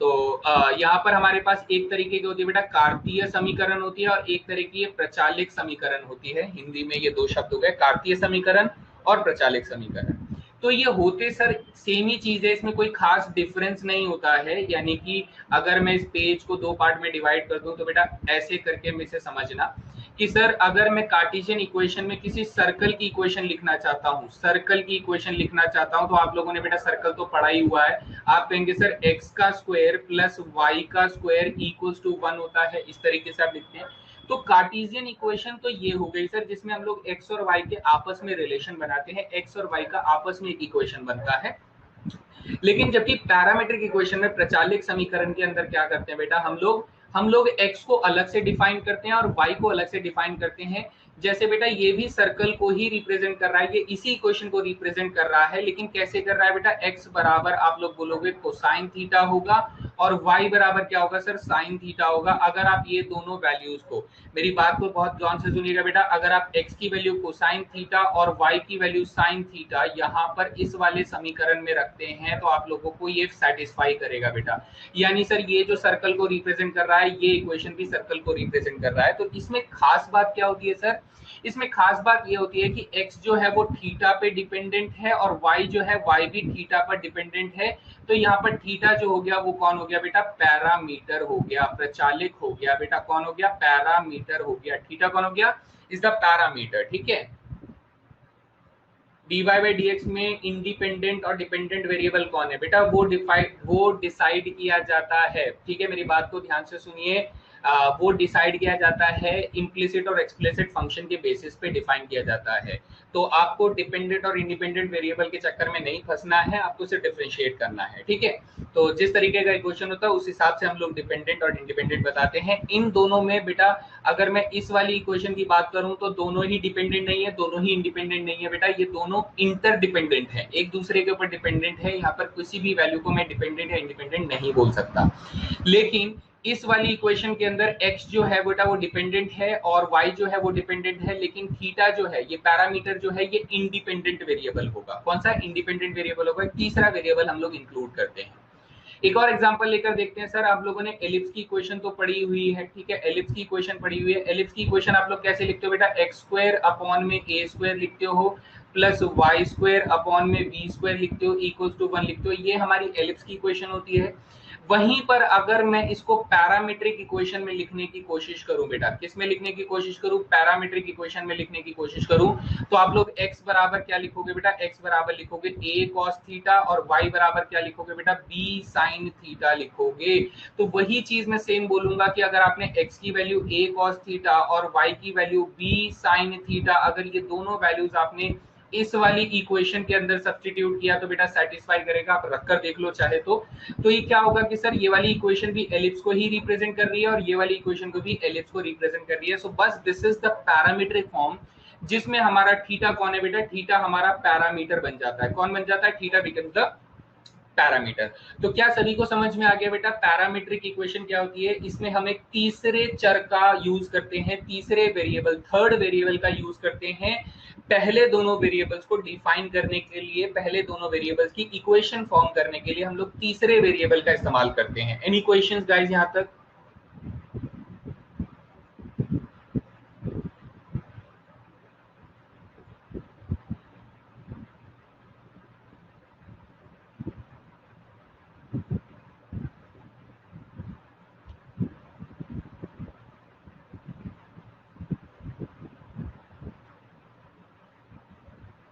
तो यहाँ पर हमारे पास एक तरीके की होती है बेटा कार्तीय समीकरण होती है और एक तरह की प्रचालिक समीकरण होती है। हिंदी में ये दो शब्द हो गए, कार्तीय समीकरण और प्रचालिक समीकरण। तो ये होते सर सेम ही चीज है, इसमें कोई खास डिफरेंस नहीं होता है। यानी कि अगर मैं इस पेज को दो पार्ट में डिवाइड कर दूं तो बेटा ऐसे करके मैं इसे समझना कि सर अगर मैं कार्टेशियन इक्वेशन में किसी सर्कल की इक्वेशन लिखना चाहता हूँ, सर्कल की इक्वेशन लिखना चाहता हूँ, तो आप लोगों ने बेटा सर्कल तो पढ़ा ही हुआ है। आप कहेंगे सर एक्स का स्क्वायर प्लस वाई का स्क्वायर इक्वल्स टू 1 होता है, इस तरीके से आप लिखते हैं। तो कार्टेशियन इक्वेशन तो ये हो गई सर जिसमें हम लोग एक्स और वाई के आपस में रिलेशन बनाते हैं, एक्स और वाई का आपस में एक इक्वेशन बनता है। लेकिन जबकि पैरामीट्रिक इक्वेशन में प्रचालिक समीकरण के अंदर क्या करते हैं बेटा, हम लोग x को अलग से डिफाइन करते हैं और y को अलग से डिफाइन करते हैं। जैसे बेटा ये भी सर्कल को ही रिप्रेजेंट कर रहा है, ये इसी इक्वेशन को रिप्रेजेंट कर रहा है, लेकिन कैसे कर रहा है बेटा? x बराबर आप लोग बोलोगे कोसाइन थीटा होगा और y बराबर क्या होगा सर? साइन थीटा होगा। अगर आप ये दोनों वैल्यूज को, मेरी बात को बहुत ध्यान से सुनिएगा बेटा, अगर आप x की वैल्यू कोसाइन थीटा और y की वैल्यू साइन थीटा यहाँ पर इस वाले समीकरण में रखते हैं तो आप लोगों को ये सेटिस्फाई करेगा बेटा। यानी सर ये जो सर्कल को रिप्रेजेंट कर रहा है, ये इक्वेशन भी सर्कल को रिप्रेजेंट कर रहा है। तो इसमें खास बात क्या होती है सर? इसमें खास बात ये होती है कि x जो है वो थीटा पे डिपेंडेंट है और y जो है y भी थीटा पर डिपेंडेंट है। तो यहाँ पर थीटा जो हो गया वो कौन हो गया बेटा? पैरामीटर हो गया, प्रचालिक हो गया बेटा। कौन हो गया? पैरामीटर हो गया। थीटा कौन हो गया? Is the parameter. ठीक है, dy बाई डी एक्स में इंडिपेंडेंट और डिपेंडेंट वेरिएबल कौन है बेटा? वो डिसाइड किया जाता है। ठीक है, मेरी बात को ध्यान से सुनिए। वो डिसाइड किया जाता है इम्प्लिसिट और एक्सप्लिसिट फंक्शन के बेसिस पे डिफाइन किया जाता है। तो आपको डिपेंडेंट और इंडिपेंडेंट वेरिएबल के चक्कर में नहीं फंसना है, आपको सिर्फ डिफरेंशिएट करना है। ठीक है, तो जिस तरीके का इक्वेशन होता है उस हिसाब से हम लोग डिपेंडेंट और इंडिपेंडेंट बताते हैं। इन दोनों में बेटा अगर मैं इस वाली इक्वेशन की बात करूं तो दोनों ही डिपेंडेंट नहीं है, दोनों ही इंडिपेंडेंट नहीं है बेटा, ये दोनों इंटरडिपेंडेंट है, एक दूसरे के ऊपर डिपेंडेंट है। यहाँ पर किसी भी वैल्यू को मैं डिपेंडेंट या इंडिपेंडेंट नहीं बोल सकता। लेकिन इस वाली इक्वेशन के अंदर x जो है बेटा वो डिपेंडेंट है और y जो है वो डिपेंडेंट है, लेकिन थीटा जो है, ये पैरामीटर जो है, ये इंडिपेंडेंट वेरिएबल होगा। कौन सा इंडिपेंडेंट वेरिएबल होगा? तीसरा वेरिएबल हम लोग इंक्लूड करते हैं। एक और एग्जांपल लेकर देखते हैं सर। आप लोगों ने एलिप्स की इक्वेशन तो पढ़ी हुई है, ठीक है, एलिप्स की इक्वेशन पढ़ी हुई है। एलिप्स की इक्वेशन आप लोग कैसे लिखते हो बेटा? एक्स स्क्वायर अपॉन में ए स्क्वायर लिखते हो प्लस वाई स्क्वायर अपॉन में बी स्क्वायर लिखते हो इक्वल्स टू 1 लिखते हो। ये हमारी एलिप्स की इक्वेशन होती है। वहीं पर अगर मैं इसको पैरामीट्रिक इक्वेशन में लिखने की कोशिश करूं बेटा, किस में लिखने की कोशिश करूं, पैरामीट्रिक इक्वेशन में लिखने की कोशिश करूं, तो आप लोग x बराबर क्या लिखोगे बेटा, x बराबर लिखोगे a cos थीटा और y बराबर क्या लिखोगे बेटा, b sin थीटा लिखोगे। तो वही चीज मैं सेम बोलूंगा कि अगर आपने x की वैल्यू a cos थीटा और y की वैल्यू b sin थीटा, अगर ये दोनों वैल्यूज आपने इस वाली इक्वेशन के अंदर सब्स्टिट्यूट किया तो बेटा सेटिस्फाई करेगा, आप रखकर देख लो चाहे तो ये क्या होगा कि सर ये वाली इक्वेशन भी एलिप्स को ही रिप्रेजेंट कर रही है और ये वाली इक्वेशन को भी एलिप्स को रिप्रेजेंट कर रही है। सो बस this is the parametric form जिसमें हमारा थीटा कौन है बेटा, थीटा हमारा पैरामीटर बन जाता है। कौन बन जाता है, थीटा बिकम्स द पैरामीटर। तो क्या सभी को समझ में आ गया बेटा पैरामीट्रिक इक्वेशन क्या होती है? इसमें हम एक तीसरे चर का यूज करते हैं, तीसरे वेरिएबल, थर्ड वेरिएबल का यूज करते हैं पहले दोनों वेरिएबल्स को डिफाइन करने के लिए, पहले दोनों वेरिएबल्स की इक्वेशन फॉर्म करने के लिए हम लोग तीसरे वेरिएबल का इस्तेमाल करते हैं। एनी क्वेश्चंस गाइस यहां तक?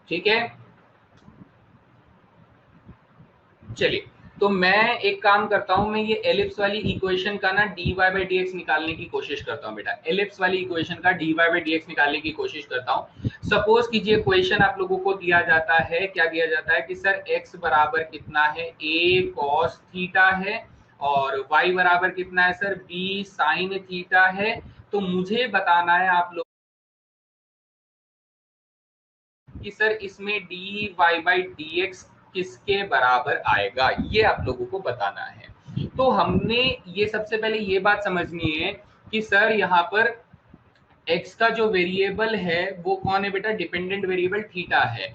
ठीक है, चलिए तो मैं एक काम करता हूं, मैं ये एलिप्स वाली इक्वेशन का ना dy बाई डी एक्स निकालने की कोशिश करता हूं बेटा, एलिप्स वाली इक्वेशन का dy बाई डी एक्स निकालने की कोशिश करता हूं। सपोज कीजिए क्वेश्चन आप लोगों को दिया जाता है, क्या दिया जाता है कि सर x बराबर कितना है, a cos थीटा है और y बराबर कितना है सर, b sin थीटा है। तो मुझे बताना है आप लोग कि सर इसमें dy बाई डी एक्स किसके बराबर आएगा, ये आप लोगों को बताना है। तो हमने ये सबसे पहले ये बात समझनी है कि सर यहाँ पर x का जो वेरिएबल है वो कौन है बेटा, डिपेंडेंट वेरिएबल थीटा है।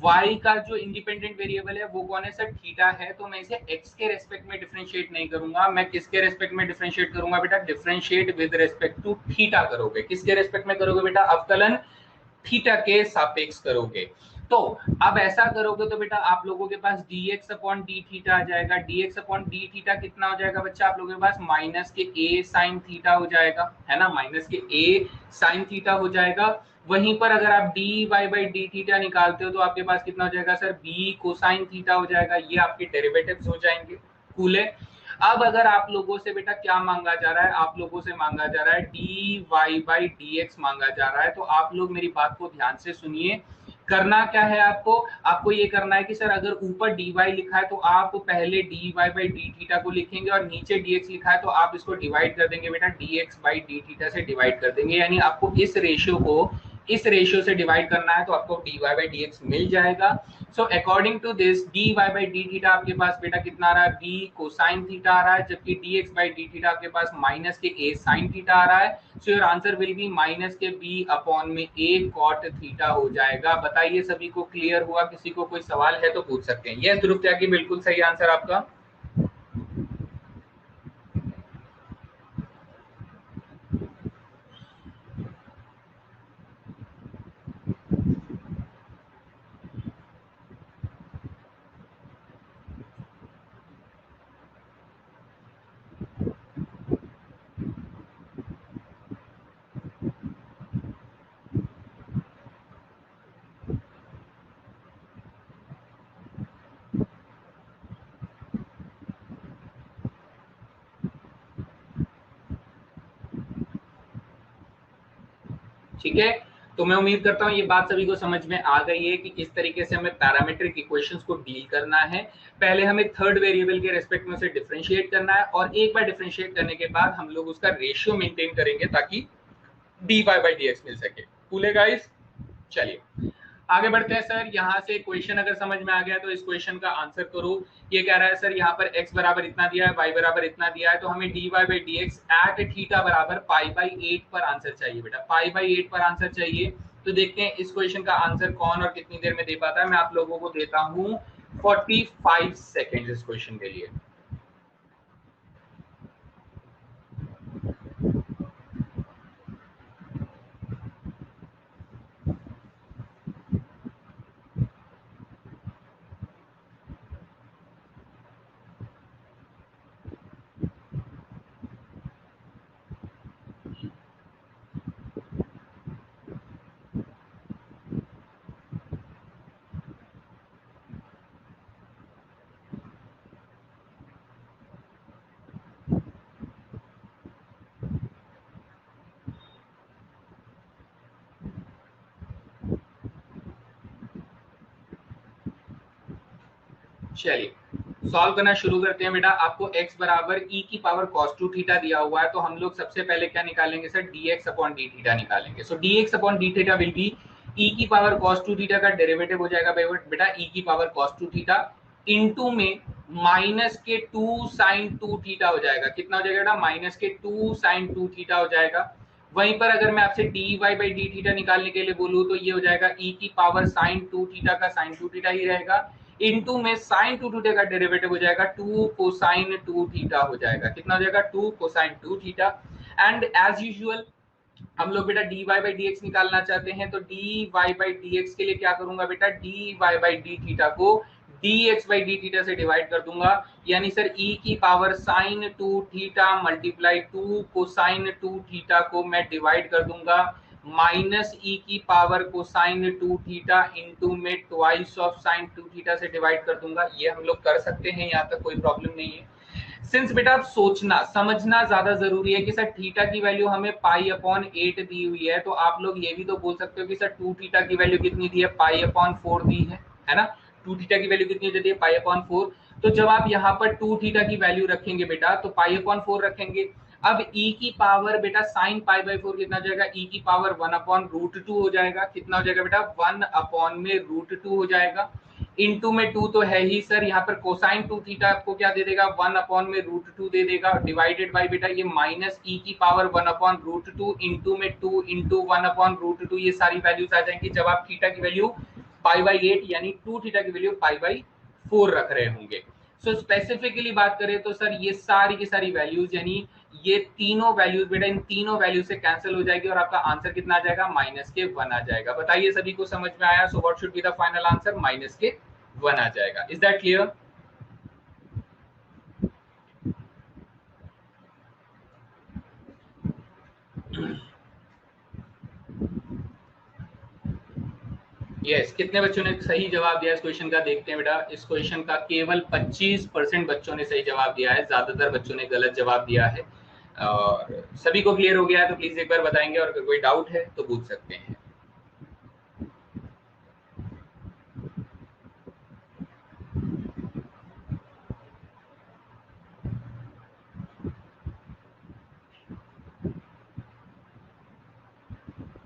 y का जो इंडिपेंडेंट वेरिएबल है वो कौन है सर, थीटा है। तो मैं इसे x के रेस्पेक्ट में डिफरेंशिएट नहीं करूंगा, मैं किसके रेस्पेक्ट में डिफरेंशिएट करूंगा बेटा, differentiate with respect to theta करोगे। किसके रेस्पेक्ट में करोगे बेटा, अवकलन थीटा के सापेक्ष करोगे। तो अब ऐसा करोगे तो बेटा आप लोगों के पास dx अपॉन डी थीटा आ जाएगा। dx अपॉन डी थीटा कितना हो जाएगा बच्चा, आप लोगों के पास माइनस के a साइन थीटा हो जाएगा, है ना, माइनस के a साइन थीटा हो जाएगा। वहीं पर अगर आप dy बाई डी थीटा निकालते हो तो आपके पास कितना हो जाएगा सर, b कोसाइन थीटा हो जाएगा। ये आपके डेरिवेटिव्स हो जाएंगे। कूल है। अब अगर आप लोगों से बेटा क्या मांगा जा रहा है, आप लोगों से मांगा जा रहा है dy बाई डी एक्स मांगा जा रहा है। तो आप लोग मेरी बात को ध्यान से सुनिए। करना क्या है आपको, आपको ये करना है कि सर अगर ऊपर dy लिखा है तो आप पहले dy बाई डी थीटा को लिखेंगे और नीचे dx लिखा है तो आप इसको डिवाइड कर देंगे बेटा, dx बाई डी थीटा से डिवाइड कर देंगे। यानी आपको इस रेशियो को इस रेशियो से डिवाइड करना है तो आपको dy बाई डी एक्स मिल जाएगा। So according to this dy by D theta आपके पास बेटा कितना आ रहा है, b कोसाइन थीटा आ रहा है, जबकि dx बाई डी थीटा आपके पास माइनस के a साइन थीटा आ रहा है। So your answer will be minus के b अपॉन में a कॉट थीटा हो जाएगा। बताइए सभी को क्लियर हुआ? किसी को कोई सवाल है तो पूछ सकते हैं। यस ध्रुव त्यागी, बिल्कुल सही आंसर आपका। ठीक है, तो मैं उम्मीद करता हूँ ये बात सभी को समझ में आ गई है कि किस तरीके से हमें पैरामीट्रिक इक्वेशंस को डील करना है। पहले हमें थर्ड वेरिएबल के रेस्पेक्ट में उसे डिफरेंशिएट करना है और एक बार डिफरेंशिएट करने के बाद हम लोग उसका रेशियो मेंटेन करेंगे ताकि dy बाई डी एक्स मिल सके। कूल है गाइस? चलिए आगे बढ़ते हैं सर। यहाँ से क्वेश्चन अगर समझ में आ गया तो इस क्वेश्चन का आंसर करो। ये कह रहा है सर यहाँ पर x बराबर इतना दिया है, y बराबर इतना दिया है, तो हमें dy by D X at theta बराबर पाई बाई 8 पर आंसर चाहिए बेटा, पाई बाई 8 पर आंसर चाहिए। तो देखते हैं इस क्वेश्चन का आंसर कौन और कितनी देर में दे पाता है। मैं आप लोगों को देता हूँ 45 सेकेंड इस क्वेश्चन के लिए। चलिए सॉल्व करना शुरू करते हैं बेटा। आपको x बराबर e की पावर cos 2 थीटा दिया हुआ है, तो हम लोग सबसे पहले क्या निकालेंगे sir, dx upon D theta निकालेंगे। सो dx upon D theta will be e की पावर cos 2 थीटा का डेरिवेटिव हो जाएगा बेटा e की पावर cos 2 थीटा इनटू में माइनस के 2 sin 2 थीटा हो जाएगा। कितना हो जाएगा बेटा, माइनस के 2 sin 2 थीटा हो जाएगा। वहीं पर अगर मैं आपसे dy बाई डी थीटा निकालने के लिए बोलूं तो ये हो जाएगा e की पावर sin 2 थीटा का sin 2 थीटा ही रहेगा, इनटू में sin 2 थीटा का डेरिवेटिव हो जाएगा 2 कोसाइन 2 थीटा हो जाएगा। कितना हो जाएगा, 2 cosine 2 theta. And as usual हम लोग बेटा dy बाई डी एक्स निकालना चाहते हैं, तो dy बाई डी एक्स के लिए क्या करूंगा बेटा, dy बाई डी थीटा को dx बाई डी थीटा से डिवाइड कर दूंगा, यानी सर e की power sine 2 theta multiply 2 cosine 2 theta को मैं डिवाइड कर दूंगा माइनस e की पावर कोसाइन 2 थीटा इनटू में ट्वाइस ऑफ साइन 2 थीटा से डिवाइड कर दूंगा। ये हम लोग कर सकते हैं, यहाँ तक कोई प्रॉब्लम नहीं है। सिंस बेटा आप सोचना समझना ज्यादा जरूरी है कि सर थीटा की वैल्यू हमें पाई अपॉन 8 दी हुई है, तो आप लोग ये भी तो बोल सकते हो कि सर 2 थीटा की वैल्यू कितनी दी है, पाई अपॉन 4 दी है ना। 2 थीटा की वैल्यू कितनी देती है, पाई अपॉन 4। तो जब आप यहाँ पर 2 थीटा की वैल्यू रखेंगे बेटा तो पाई अपॉन 4 रखेंगे। अब e की पावर बेटा साइन पाई बाई 4 कितना हो जाएगा, e की पावर 1 अपॉन रूट 2 हो जाएगा। कितना हो जाएगा बेटा, 1 अपॉन में रूट 2 हो जाएगा, इनटू में 2 तो है ही सर, यहाँ पर कोसाइन 2 थीटा आपको क्या दे देगा, 1 अपॉन में रूट 2 दे देगा, डिवाइडेड बाय बेटा ये माइनस e की पावर 1 अपॉन रूट 2 इनटू में 2 इनटू 1 अपॉन रूट 2। ये सारी वैल्यूज आ जाएंगी जब आप थीटा की वैल्यू पाई बाई 8 यानी 2 थीटा की वैल्यू पाई बाई 4 रख रहे होंगे। सो स्पेसिफिकली बात करें तो सर ये सारी की सारी वैल्यूज यानी ये तीनों वैल्यूज बेटा इन तीनों वैल्यू से कैंसिल हो जाएगी और आपका आंसर कितना आ जाएगा, माइनस के 1 आ जाएगा। बताइए सभी को समझ में आया। So what should be the final answer, minus के 1 आ जाएगा। Is that clear? यस, कितने बच्चों ने सही जवाब दिया इस क्वेश्चन का, देखते हैं बेटा। इस क्वेश्चन का केवल 25% बच्चों ने सही जवाब दिया है, ज्यादातर बच्चों ने गलत जवाब दिया है। और सभी को क्लियर हो गया है तो प्लीज एक बार बताएंगे, और अगर कोई डाउट है तो पूछ सकते हैं।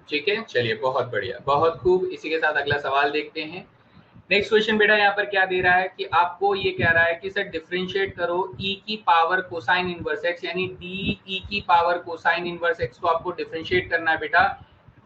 ठीक है, चलिए बहुत बढ़िया, बहुत खूब। इसी के साथ अगला सवाल देखते हैं। नेक्स्ट क्वेश्चन बेटा यहाँ पर क्या दे रहा है कि आपको ये कह रहा है कि सर डिफरेंशिएट करो e की पावर कोसाइन इनवर्स x, यानी डी e की पावर कोसाइन इनवर्स x को आपको डिफरेंशिएट करना है बेटा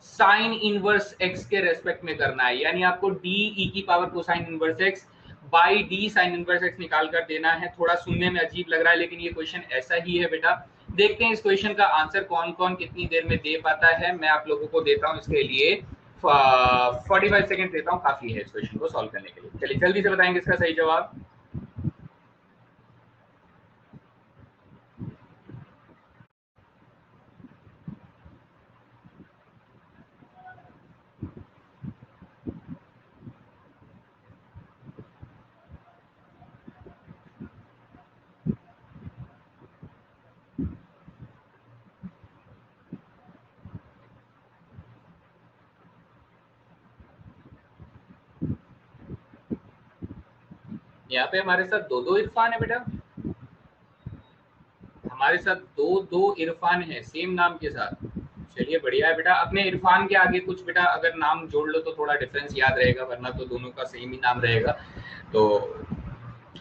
साइन इनवर्स x के रेस्पेक्ट में करना है, यानी आपको डी e की power cosine inverse x by D sine inverse x निकाल कर देना है। थोड़ा सुनने में अजीब लग रहा है लेकिन ये क्वेश्चन ऐसा ही है बेटा। देखते हैं इस क्वेश्चन का आंसर कौन कौन कितनी देर में दे पाता है। मैं आप लोगों को देता हूँ इसके लिए 45 सेकंड देता हूँ, काफी है इस क्वेश्चन को सॉल्व करने के लिए। चलिए जल्दी से बताएंगे इसका सही जवाब। यहाँ पे हमारे साथ दो इरफान है बेटा, हमारे साथ दो इरफान है सेम नाम के साथ। चलिए बढ़िया है बेटा। अपने इरफान के आगे कुछ बेटा अगर नाम जोड़ लो तो थोड़ा डिफरेंस याद रहेगा, वरना तो दोनों का सेम ही नाम रहेगा। तो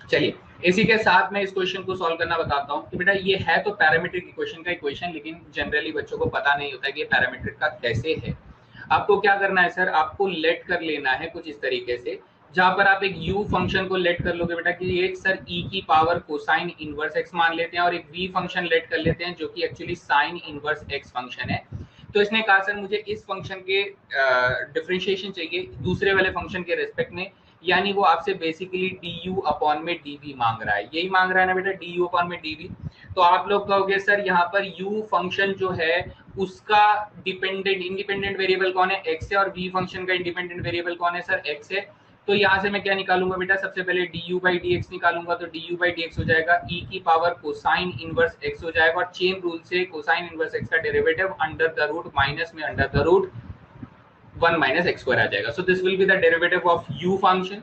चलिए इसी के साथ मैं इस क्वेश्चन को सॉल्व करना बताता हूँ कि बेटा ये है तो पैरामीट्रिक इक्वेशन का इक्वेशन, लेकिन जनरली बच्चों को पता नहीं होता है कि ये पैरामीट्रिक का कैसे है। आपको क्या करना है सर, आपको लेट कर लेना है कुछ इस तरीके से, जहां पर आप एक u फंक्शन को लेट कर लोगे बेटा कि एक सर e की पावर कोसाइन इनवर्स x मान लेते हैं और एक v फंक्शन लेट कर लेते हैं जो कि actually sine inverse x function है। तो इसने कहा सर मुझे इस फंक्शन के डिफरेंशिएशन चाहिए दूसरे वाले फंक्शन के रेस्पेक्ट में, यानी वो आपसे बेसिकली du अपॉन में dv मांग रहा है। यही मांग रहा है ना बेटा, du अपॉन में dv। तो आप लोग कहोगे सर यहाँ पर u फंक्शन जो है उसका डिपेंडेंट इंडिपेंडेंट वेरिएबल कौन है, x है, और v फंक्शन का इंडिपेंडेंट वेरिएबल कौन है सर, x है। तो यहाँ से मैं क्या निकालूंगा बेटा, सबसे पहले du बाई dx निकालूंगा, तो du बाई dx हो जाएगा e की पावर कोसाइन इनवर्स x हो जाएगा, और चेन रूल से कोसाइन इनवर्स x का derivative under the root minus में under the root 1 minus x square आ जाएगा। So this will be the derivative of u function.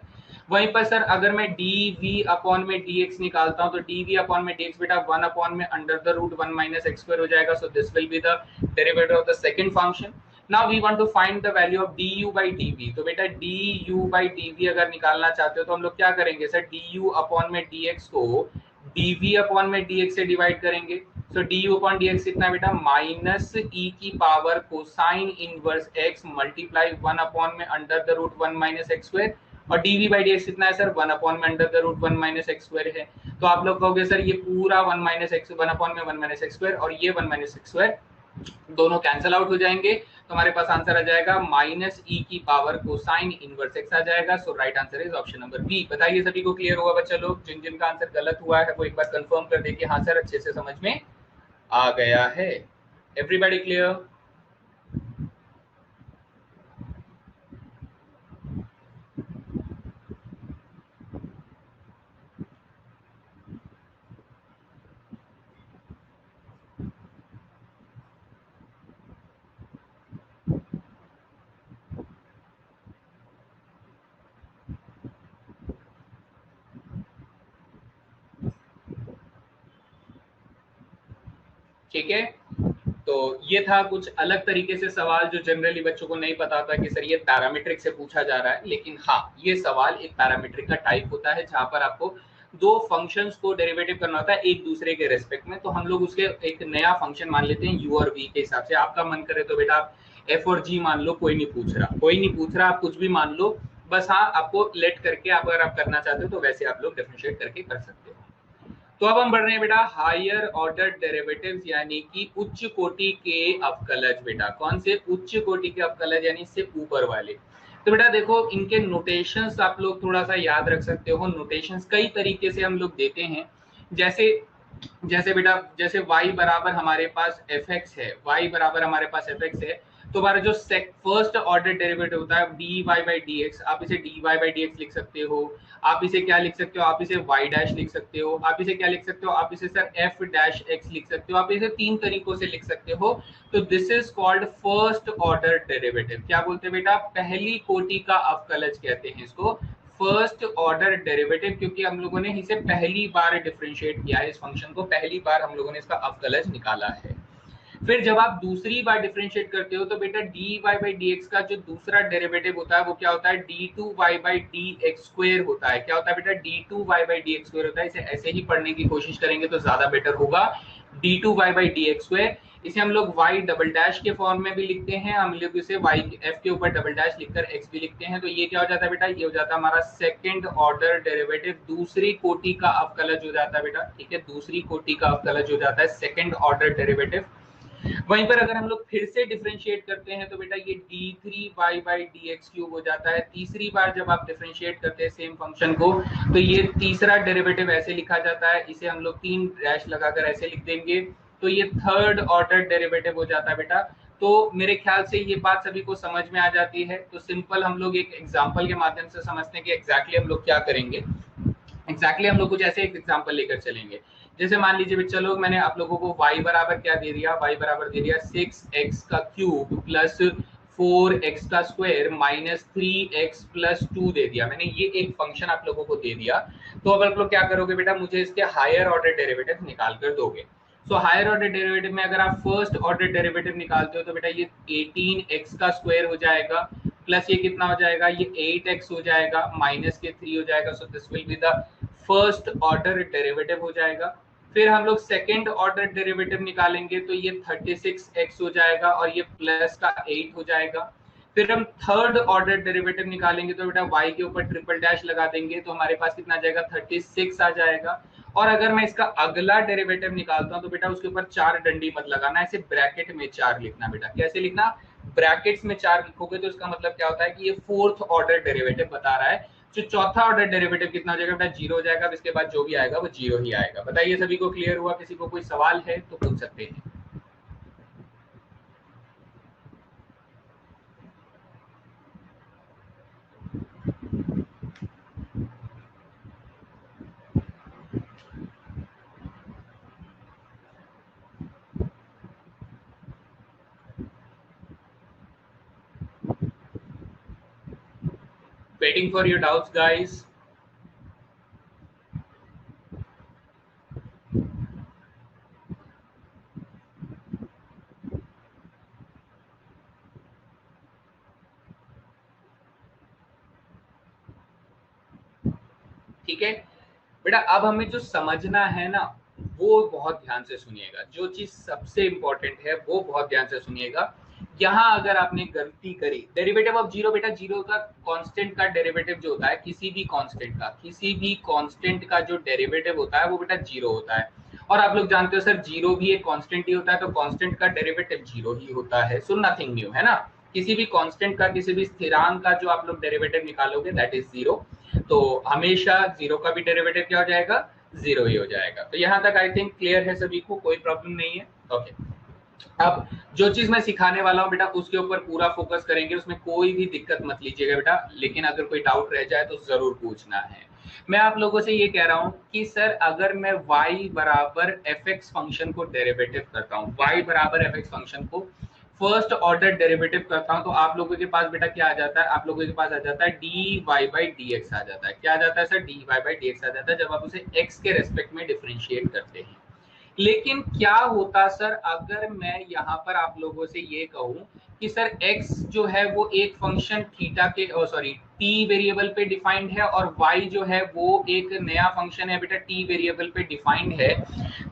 वहीं पर सर अगर मैं डी वी अपॉन में डी एक्स निकालता हूं तो डी वी अपॉन में डी एक्स बेटा 1 अपॉन में under the root 1 minus x square हो जाएगा. So this will be the derivative of the second function. Now we want to find the value of d u by d v. तो बेटा d u by d v अगर निकालना चाहते हो तो हम लोग क्या करेंगे सर, डी यू अपॉन में डी एक्स को डी वी अपॉन में डी एक्स से डिवाइड करेंगे. So d u upon D x कितना बेटा, माइनस ई की power cosine inverse x multiply 1 upon में under the root 1 minus x square. और dv बाई डी कितना है सर, 1 अपॉन में under the root 1 minus x square है. तो आप लोग कहोगे सर ये पूरा 1 माइनस एक्स 1 अपॉन में 1 माइनस एक्स स्क्वायर और ये 1 माइनस एक्स स्क्वायर दोनों कैंसिल आउट हो जाएंगे. तो हमारे पास आंसर आ जाएगा माइनस ई की पावर कोसाइन इनवर्स एक्स आ जाएगा. So right answer is option number B. बताइए सभी को क्लियर हुआ बच्चा लोग? जिन जिन का आंसर गलत हुआ है वो एक बार कंफर्म कर दे कि हाँ सर अच्छे से समझ में आ गया है. Everybody clear? ठीक है, तो ये था कुछ अलग तरीके से सवाल जो जनरली बच्चों को नहीं पता था कि सर ये पैरामीट्रिक से पूछा जा रहा है. लेकिन हाँ, ये सवाल एक पैरामीट्रिक का टाइप होता है जहां पर आपको दो फंक्शंस को डेरिवेटिव करना होता है एक दूसरे के रेस्पेक्ट में. तो हम लोग उसके एक नया फंक्शन मान लेते हैं यू और वी के हिसाब से. आपका मन करे तो बेटा आप एफ और जी मान लो, कोई नहीं पूछ रहा, आप कुछ भी मान लो. बस हाँ, आपको लेट करके आप अगर आप करना चाहते हो तो वैसे आप लोग डिफरेंशिएट करके कर सकते हो. तो अब हम बढ़ रहे हैं बेटा हायर ऑर्डर डेरिवेटिव्स यानी कि उच्च कोटि के अवकलज. बेटा कौन से उच्च कोटि के अवकलज, यानी इससे ऊपर वाले. तो बेटा देखो इनके नोटेशंस आप लोग थोड़ा सा याद रख सकते हो. नोटेशंस कई तरीके से हम लोग देते हैं. जैसे जैसे बेटा जैसे y बराबर हमारे पास fx है, y बराबर हमारे पास fx है. तो हमारा जो फर्स्ट ऑर्डर डेरिवेटिव होता है dy बाई डी एक्स, आप इसे dy बाई डी एक्स लिख सकते हो. आप इसे क्या लिख सकते हो, आप इसे y डैश लिख सकते हो. आप इसे क्या लिख सकते हो, आप इसे सर f डैश x लिख सकते हो. आप इसे तीन तरीकों से लिख सकते हो. तो this is called first order derivative. क्या बोलते हैं बेटा, पहली कोटि का अवकलज कहते हैं इसको, फर्स्ट ऑर्डर डेरिवेटिव, क्योंकि हम लोगों ने इसे पहली बार डिफरेंशिएट किया है. इस फंक्शन को पहली बार हम लोगों ने इसका अवकलज निकाला है. फिर जब आप दूसरी बार डिफरेंशिएट करते हो तो बेटा D Y by D X का जो दूसरा डेरिवेटिव होता है वो क्या होता है, D two Y by D X square होता है. क्या होता है बेटा, D two Y by D X square होता है. इसे ऐसे ही पढ़ने की कोशिश करेंगे तो ज्यादा बेटर होगा. D two Y by D X square, इसे हम लोग y डबल डैश के फॉर्म में भी लिखते हैं. हम लोग इसे y f के ऊपर डबल डैश लिखकर x भी लिखते हैं. तो ये क्या हो जाता है बेटा, ये हो जाता है हमारा सेकंड ऑर्डर डेरिवेटिव, दूसरी कोटि का अवकलज हो जाता है बेटा. ठीक है, दूसरी कोटि का अवकलज हो जाता है सेकंड ऑर्डर डेरिवेटिव. वहीं पर अगर हम लोग फिर से डिफरेंशिएट करते हैं तो बेटा ये D three Y by D X cube हो जाता है. तीसरी बार जब आप डिफरेंशिएट करते हैं सेम फंक्शन को तो ये तीसरा डेरिवेटिव ऐसे लिखा जाता है. इसे हम लोग तीन डैश लगाकर ऐसे लिख देंगे. तो ये थर्ड ऑर्डर डेरिवेटिव हो जाता है बेटा. तो मेरे ख्याल से ये बात सभी को समझ में आ जाती है. तो सिंपल हम लोग एक एग्जांपल के माध्यम से समझते हैं कि एग्जैक्टली हम लोग क्या करेंगे. एग्जैक्टली हम लोग कुछ ऐसे एक एग्जांपल लेकर चलेंगे. जैसे मान लीजिए बच्चा लोग, मैंने आप लोगों को y बराबर क्या दे दिया, y बराबर दे दिया 6x का क्यूब प्लस 4x का स्क्वायर माइनस 3x प्लस 2 दे दिया. मैंने ये एक फंक्शन आप लोगों को दे दिया. तो अब आप लोग क्या करोगे बेटा, मुझे इसके हायर ऑर्डर डेरिवेटिव निकाल कर दोगे. सो हायर ऑर्डर डेरिवेटिव में अगर आप फर्स्ट ऑर्डर डेरिवेटिव निकालते हो तो बेटा ये 18x का स्क्वायर हो जाएगा प्लस ये कितना हो जाएगा, ये 8x हो जाएगा माइनस के 3 हो जाएगा. So this will be the first order derivative हो जाएगा. फिर हम लोग सेकेंड ऑर्डर डेरिवेटिव निकालेंगे तो ये 36x हो जाएगा और ये प्लस का 8 हो जाएगा. फिर हम थर्ड ऑर्डर डेरिवेटिव निकालेंगे तो बेटा y के ऊपर ट्रिपल डैश लगा देंगे तो हमारे पास कितना आ जाएगा, 36 आ जाएगा. और अगर मैं इसका अगला डेरिवेटिव निकालता हूं तो बेटा उसके ऊपर चार डंडी मत लगाना, ऐसे ब्रैकेट में 4 लिखना. बेटा कैसे लिखना, ब्रैकेट्स में 4 लिखोगे तो इसका मतलब क्या होता है कि ये फोर्थ ऑर्डर डेरिवेटिव बता रहा है. जो चौथा ऑर्डर डेरिवेटिव कितना हो जाएगा बेटा, 0 हो जाएगा. इसके बाद जो भी आएगा वो 0 ही आएगा. बताइए सभी को क्लियर हुआ? किसी को कोई सवाल है तो पूछ सकते हैं. Waiting for your doubts guys. ठीक है बेटा। अब हमें जो समझना है ना वो बहुत ध्यान से सुनिएगा, जो चीज सबसे इंपॉर्टेंट है वो बहुत ध्यान से सुनिएगा। यहाँ अगर आपने गलती करी, डेरिवेटिव ऑफ जीरो, बेटा जीरो का कांस्टेंट का डेरिवेटिव जो होता है किसी भी कांस्टेंट का जो डेरिवेटिव होता है वो बेटा जीरो होता है। और आप लोग जानते हो सर जीरो भी एक कांस्टेंट ही होता है, तो कांस्टेंट का डेरिवेटिव जीरो ही होता है। सो नथिंग न्यू है ना, किसी भी कांस्टेंट का, किसी भी स्थिरांक का जो आप लोग डेरिवेटिव निकालोगे दैट इज जीरो। तो हमेशा जीरो का भी डेरिवेटिव क्या हो जाएगा, जीरो ही हो जाएगा। तो यहाँ तक आई थिंक क्लियर है सभी को, कोई प्रॉब्लम नहीं है। ओके अब जो चीज मैं सिखाने वाला हूँ बेटा उसके ऊपर पूरा फोकस करेंगे, उसमें कोई भी दिक्कत मत लीजिएगा बेटा, लेकिन अगर कोई डाउट रह जाए तो जरूर पूछना है। मैं आप लोगों से ये कह रहा हूँ कि सर अगर मैं y बराबर fx फंक्शन को डेरिवेटिव करता हूँ, y बराबर fx फंक्शन को फर्स्ट ऑर्डर डेरिवेटिव करता हूँ, तो आप लोगों के पास बेटा क्या आ जाता है, आप लोगों के पास आ जाता है dy बाई dx आ जाता है। क्या आ जाता है सर, dy बाई dx आ जाता है जब आप उसे x के रेस्पेक्ट में डिफरेंशिएट करते हैं। लेकिन क्या होता सर अगर मैं यहाँ पर आप लोगों से ये कहूं कि सर x जो है वो एक फंक्शन थीटा के सॉरी t वेरिएबल पे डिफाइंड है और y जो है वो एक नया फंक्शन है बेटा t वेरिएबल पे डिफाइंड है,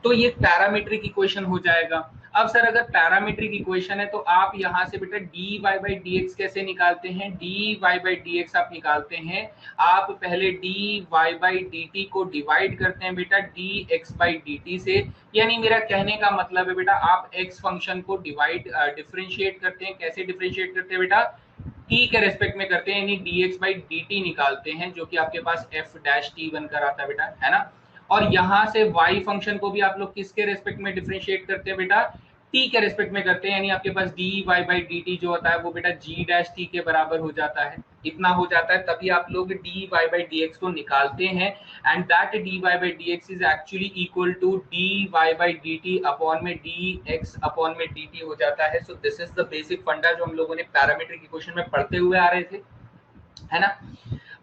तो ये पैरामीट्रिक इक्वेशन हो जाएगा। अब सर अगर पैरामीट्रिक इक्वेशन है तो आप यहाँ से बेटा dy बाई dx कैसे निकालते हैं, dy बाई dx आप निकालते हैं, आप पहले dy बाई dt को डिवाइड करते हैं बेटा dx बाई dt से। यानी मेरा कहने का मतलब है बेटा आप x फंक्शन को डिफरेंशिएट करते हैं। कैसे डिफरेंशिएट करते हैं बेटा, t के रेस्पेक्ट में करते हैं, यानी dx बाई dt निकालते हैं जो कि आपके पास f डैश t बनकर आता है बेटा, है ना। और यहाँ से y फंक्शन को भी आप लोग किसके रेस्पेक्ट में डिफरेंशिएट करते हैं बेटा, t के रेस्पेक्ट में करते हैं, यानी आपके पास dy बाई dt जो होता है वो बेटा g डैश t के बराबर हो जाता है। इतना हो जाता है तभी आप लोग dy बाई dx को निकालते हैं, and that dy by dx is actually equal to dy by dt upon में dx अपॉन में dt हो जाता है। So this is the basic funda जो हम लोगों ने पैरामीट्रिक इक्वेशन में पढ़ते हुए आ रहे थे, है ना।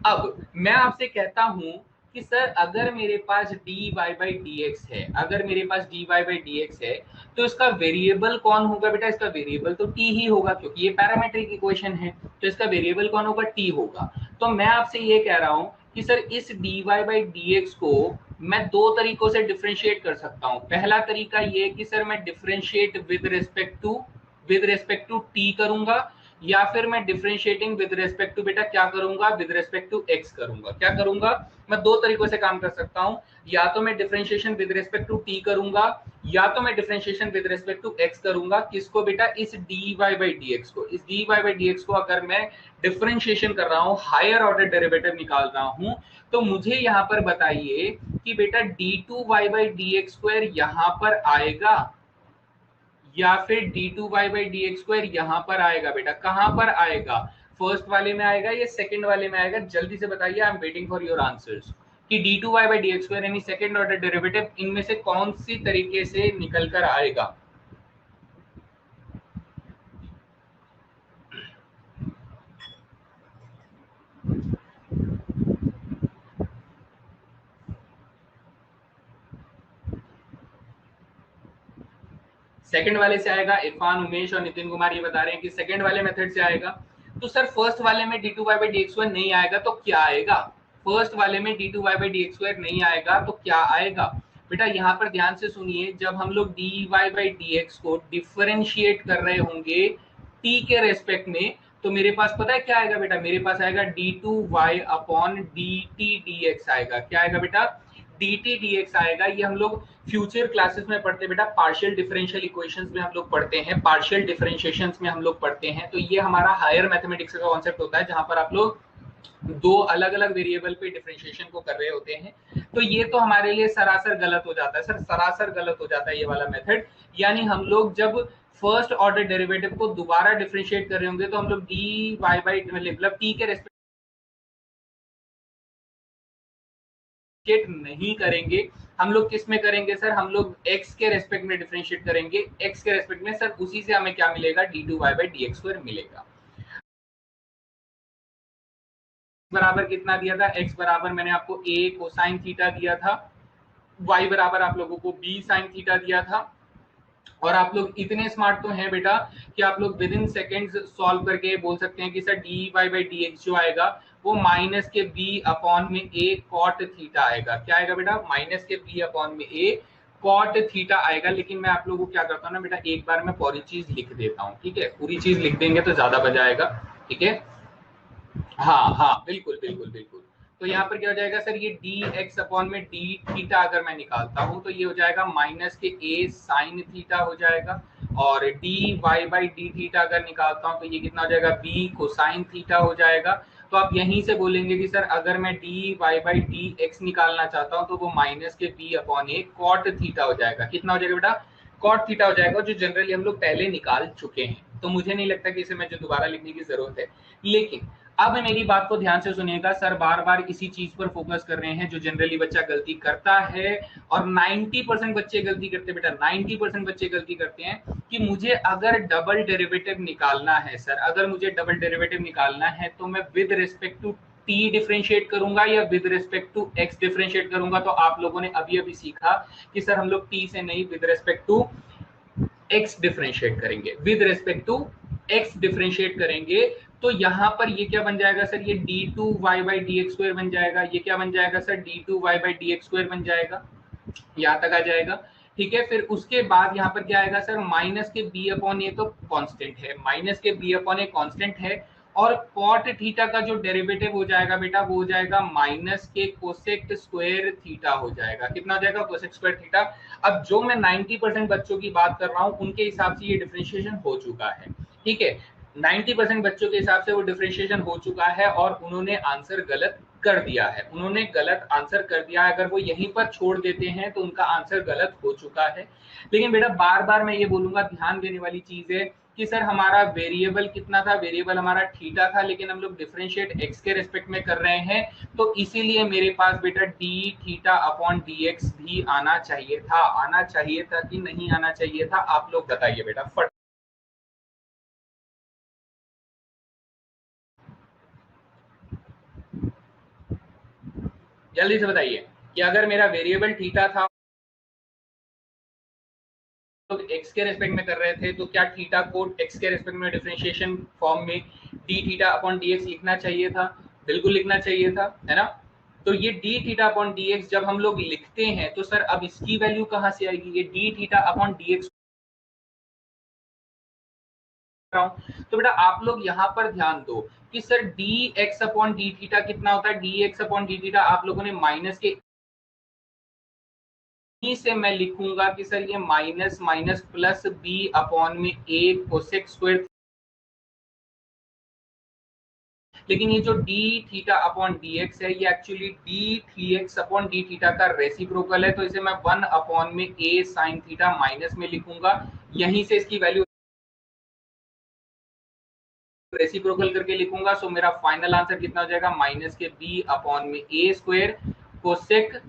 अब मैं आपसे कहता हूं कि सर अगर मेरे पास dy बाई dx है, अगर मेरे पास dy बाई dx है तो इसका वेरिएबल कौन होगा बेटा, इसका वेरिएबल तो t ही होगा क्योंकि ये पैरामीट्रिक इक्वेशन है, तो इसका वेरिएबल कौन होगा, t होगा। तो मैं आपसे ये कह रहा हूं कि सर इस dy बाई dx को मैं दो तरीकों से डिफरेंशिएट कर सकता हूं। पहला तरीका ये कि सर मैं differentiate with respect to t करूंगा, या फिर मैं डिफरेंशिएटिंग विद रिस्पेक्ट टू बेटा क्या करूंगा, विद रिस्पेक्ट टू x करूंगा। क्या करूंगा, मैं दो तरीकों से काम कर सकता हूं, या तो मैं differentiation with respect to t करूंगा, या तो मैं differentiation with respect to x करूंगा। किसको बेटा, इस dy बाई dx को। इस dy बाई dx को अगर मैं डिफरेंशिएशन कर रहा हूं, हायर ऑर्डर डेरिवेटिव निकाल रहा हूं, तो मुझे यहाँ पर बताइए कि बेटा d2y बाई dx स्क्वायर यहाँ पर आएगा या फिर d2y बाई dx स्क्वायर यहाँ पर आएगा। बेटा कहाँ पर आएगा, फर्स्ट वाले में आएगा या सेकंड वाले में आएगा, जल्दी से बताइए, आई am waiting for your answers. कि d2y बाई dx स्क्वायर यानी सेकंड ऑर्डर डेरिवेटिव इनमें से कौन सी तरीके से निकल कर आएगा। सेकंड वाले से आएगा। इरफान, उमेश और नितिन कुमार ये बता रहे हैं कि सेकंड वाले मेथड से आएगा। तो सर फर्स्ट वाले में d2y बाई dx स्क्वायर नहीं आएगा तो क्या आएगा, फर्स्ट वाले में d2y बाई dx स्क्वायर नहीं आएगा तो क्या आएगा। बेटा यहाँ पर ध्यान से सुनिए, जब हम लोग dy बाई dx को डिफरेंशिएट कर रहे होंगे t के रेस्पेक्ट में, तो मेरे पास पता है क्या आएगा बेटा, मेरे पास आएगा d2y अपॉन dt dx आएगा। क्या आएगा बेटा, dt dx आएगा। ये हम लोग फ्यूचर क्लासेस में पढ़ते हैं बेटा, पार्शियल डिफरेंशियल इक्वेशंस में हम लोग पढ़ते हैं, पार्शियल डिफरेंशिएशंस में हम लोग पढ़ते हैं। तो ये हमारा हायर मैथमेटिक्स का कॉन्सेप्ट होता है जहां पर आप लोग दो अलग अलग वेरिएबल पे डिफरेंशिएशन को कर रहे होते हैं। तो ये तो हमारे लिए सरासर गलत हो जाता है सर, सरासर गलत हो जाता है ये वाला मेथड। यानी हम लोग जब फर्स्ट ऑर्डर डेरिवेटिव को दोबारा डिफरेंशिएट कर रहे होंगे तो हम लोग dy बाई मतलब t के रेस्पेक्ट नहीं करेंगे, हम लोग किस में करेंगे सर, हम लोग x के रेस्पेक्ट में डिफरेंशिएट करेंगे। x के रेस्पेक्ट में सर उसी से हमें क्या मिलेगा, d2y बाई dx स्क्वायर मिलेगा। बराबर कितना दिया था, x बराबर मैंने आपको a कोसाइन थीटा दिया था, y बराबर आप लोगों को b साइन थीटा दिया था, और आप लोग इतने स्मार्ट तो हैं बेटा कि आप लोग विद इन सेकेंड्स सॉल्व करके बोल सकते हैं कि sir D Y by D X जो आएगा वो माइनस के बी अपॉन में ए कॉट थीटा आएगा। क्या आएगा बेटा? माइनस के बी अपॉन में ए कॉट थीटा आएगा। लेकिन मैं आप लोगों को क्या करता हूँ ना बेटा, एक बार मैं पूरी चीज लिख देता हूँ, ठीक है? पूरी चीज लिख देंगे तो ज्यादा मजा आएगा, ठीक है? हाँ हाँ बिल्कुल बिल्कुल बिल्कुल। तो यहाँ पर क्या हो जाएगा सर, ये डी एक्स अपॉन में डी थीटा अगर मैं निकालता हूँ तो ये हो जाएगा माइनस के ए साइन थीटा हो जाएगा। और D Y by D theta अगर निकालता हूँ तो ये कितना हो जाएगा, बी कोसाइन थीटा हो जाएगा। तो आप यहीं से बोलेंगे कि सर अगर मैं D Y by D X निकालना चाहता हूँ तो वो माइनस के B upon A cot theta हो जाएगा। कितना हो जाएगा बेटा? कॉट थीटा हो जाएगा, जो जनरली हम लोग पहले निकाल चुके हैं। तो मुझे नहीं लगता कि इसे मुझे दोबारा लिखने की जरूरत है। लेकिन अब मेरी बात को ध्यान से सुनिएगा, सर बार बार इसी चीज पर फोकस कर रहे हैं जो जनरली बच्चा गलती करता है। और 90% बच्चे गलती करते हैं बेटा, 90% बच्चे गलती करते हैं कि मुझे अगर डबल डेरिवेटिव निकालना है, सर अगर मुझे डबल डेरिवेटिव निकालना है तो मैं with respect to T differentiate करूंगा या with respect to x differentiate करूंगा। तो आप लोगों ने अभी अभी सीखा कि सर हम लोग टी से नहीं, with respect to x differentiate करेंगे, with respect to x differentiate करेंगे। तो यहां पर ये क्या बन जाएगा सर, ये D two Y by D X square बन जाएगा। ये क्या बन जाएगा sir, D two Y by D X square बन जाएगा। यहां तक आ जाएगा, ठीक है? फिर उसके बाद यहाँ पर क्या आएगा सर, माइनस के बी अपॉन ए तो कांस्टेंट है, माइनस के बी अपॉन ए कांस्टेंट है। और कॉट थीटा का जो डेरिवेटिव हो जाएगा बेटा वो हो जाएगा माइनस के कोसेक स्क्वायर थीटा हो जाएगा। कितना हो जाएगा? Cosec square theta. अब जो मैं 90% बच्चों की बात कर रहा हूँ उनके हिसाब से ये डिफरेंशिएशन हो चुका है, ठीक है? 90% बच्चों के हिसाब से वो डिफरेंशिएशन हो चुका है और उन्होंने आंसर गलत कर दिया है, उन्होंने गलत आंसर कर दिया है। अगर वो यहीं पर छोड़ देते हैं तो उनका आंसर गलत हो चुका है। लेकिन बेटा बार बार मैं ये बोलूंगा, ध्यान देने वाली चीज है कि सर हमारा वेरिएबल कितना था, वेरिएबल हमारा थीटा था, लेकिन हम लोग डिफरेंशिएट एक्स के रेस्पेक्ट में कर रहे हैं। तो इसीलिए मेरे पास बेटा D theta upon D x भी आना चाहिए था। आना चाहिए था कि नहीं आना चाहिए था, आप लोग बताइए बेटा फट। जल्दी से बताइए कि अगर मेरा वेरिएबल थीटा था, एक्स के रेस्पेक्ट में कर रहे थे, तो क्या थीटा को एक्स के रेस्पेक्ट में डिफरेंशिएशन फॉर्म में D theta upon D x लिखना चाहिए था? बिल्कुल लिखना चाहिए था, है ना? तो ये D theta upon D x जब हम लोग लिखते हैं तो सर अब इसकी वैल्यू कहां से आएगी? ये D theta upon D x. तो बेटा आप लोग यहां पर ध्यान दो कि sir D x upon D theta कितना होता है? D x upon D theta आप लोगों ने माइनस के से मैं लिखूंगा कि सर ये minus minus plus B upon में ए कोसेक स्क्वायर। लेकिन ये जो D theta upon D X है ये एक्चुअली डी थी एक्स अपॉन डी थीटा का रेसिप्रोकल है। तो इसे मैं 1 अपॉन में ए साइन थीटा माइनस में लिखूंगा, यहीं से इसकी वैल्यू रेसिप्रोकल करके लिखूंगा। सो मेरा फाइनल आंसर कितना हो जाएगा? माइनस के बी अपॉन में ए स्क्वायर कोसेक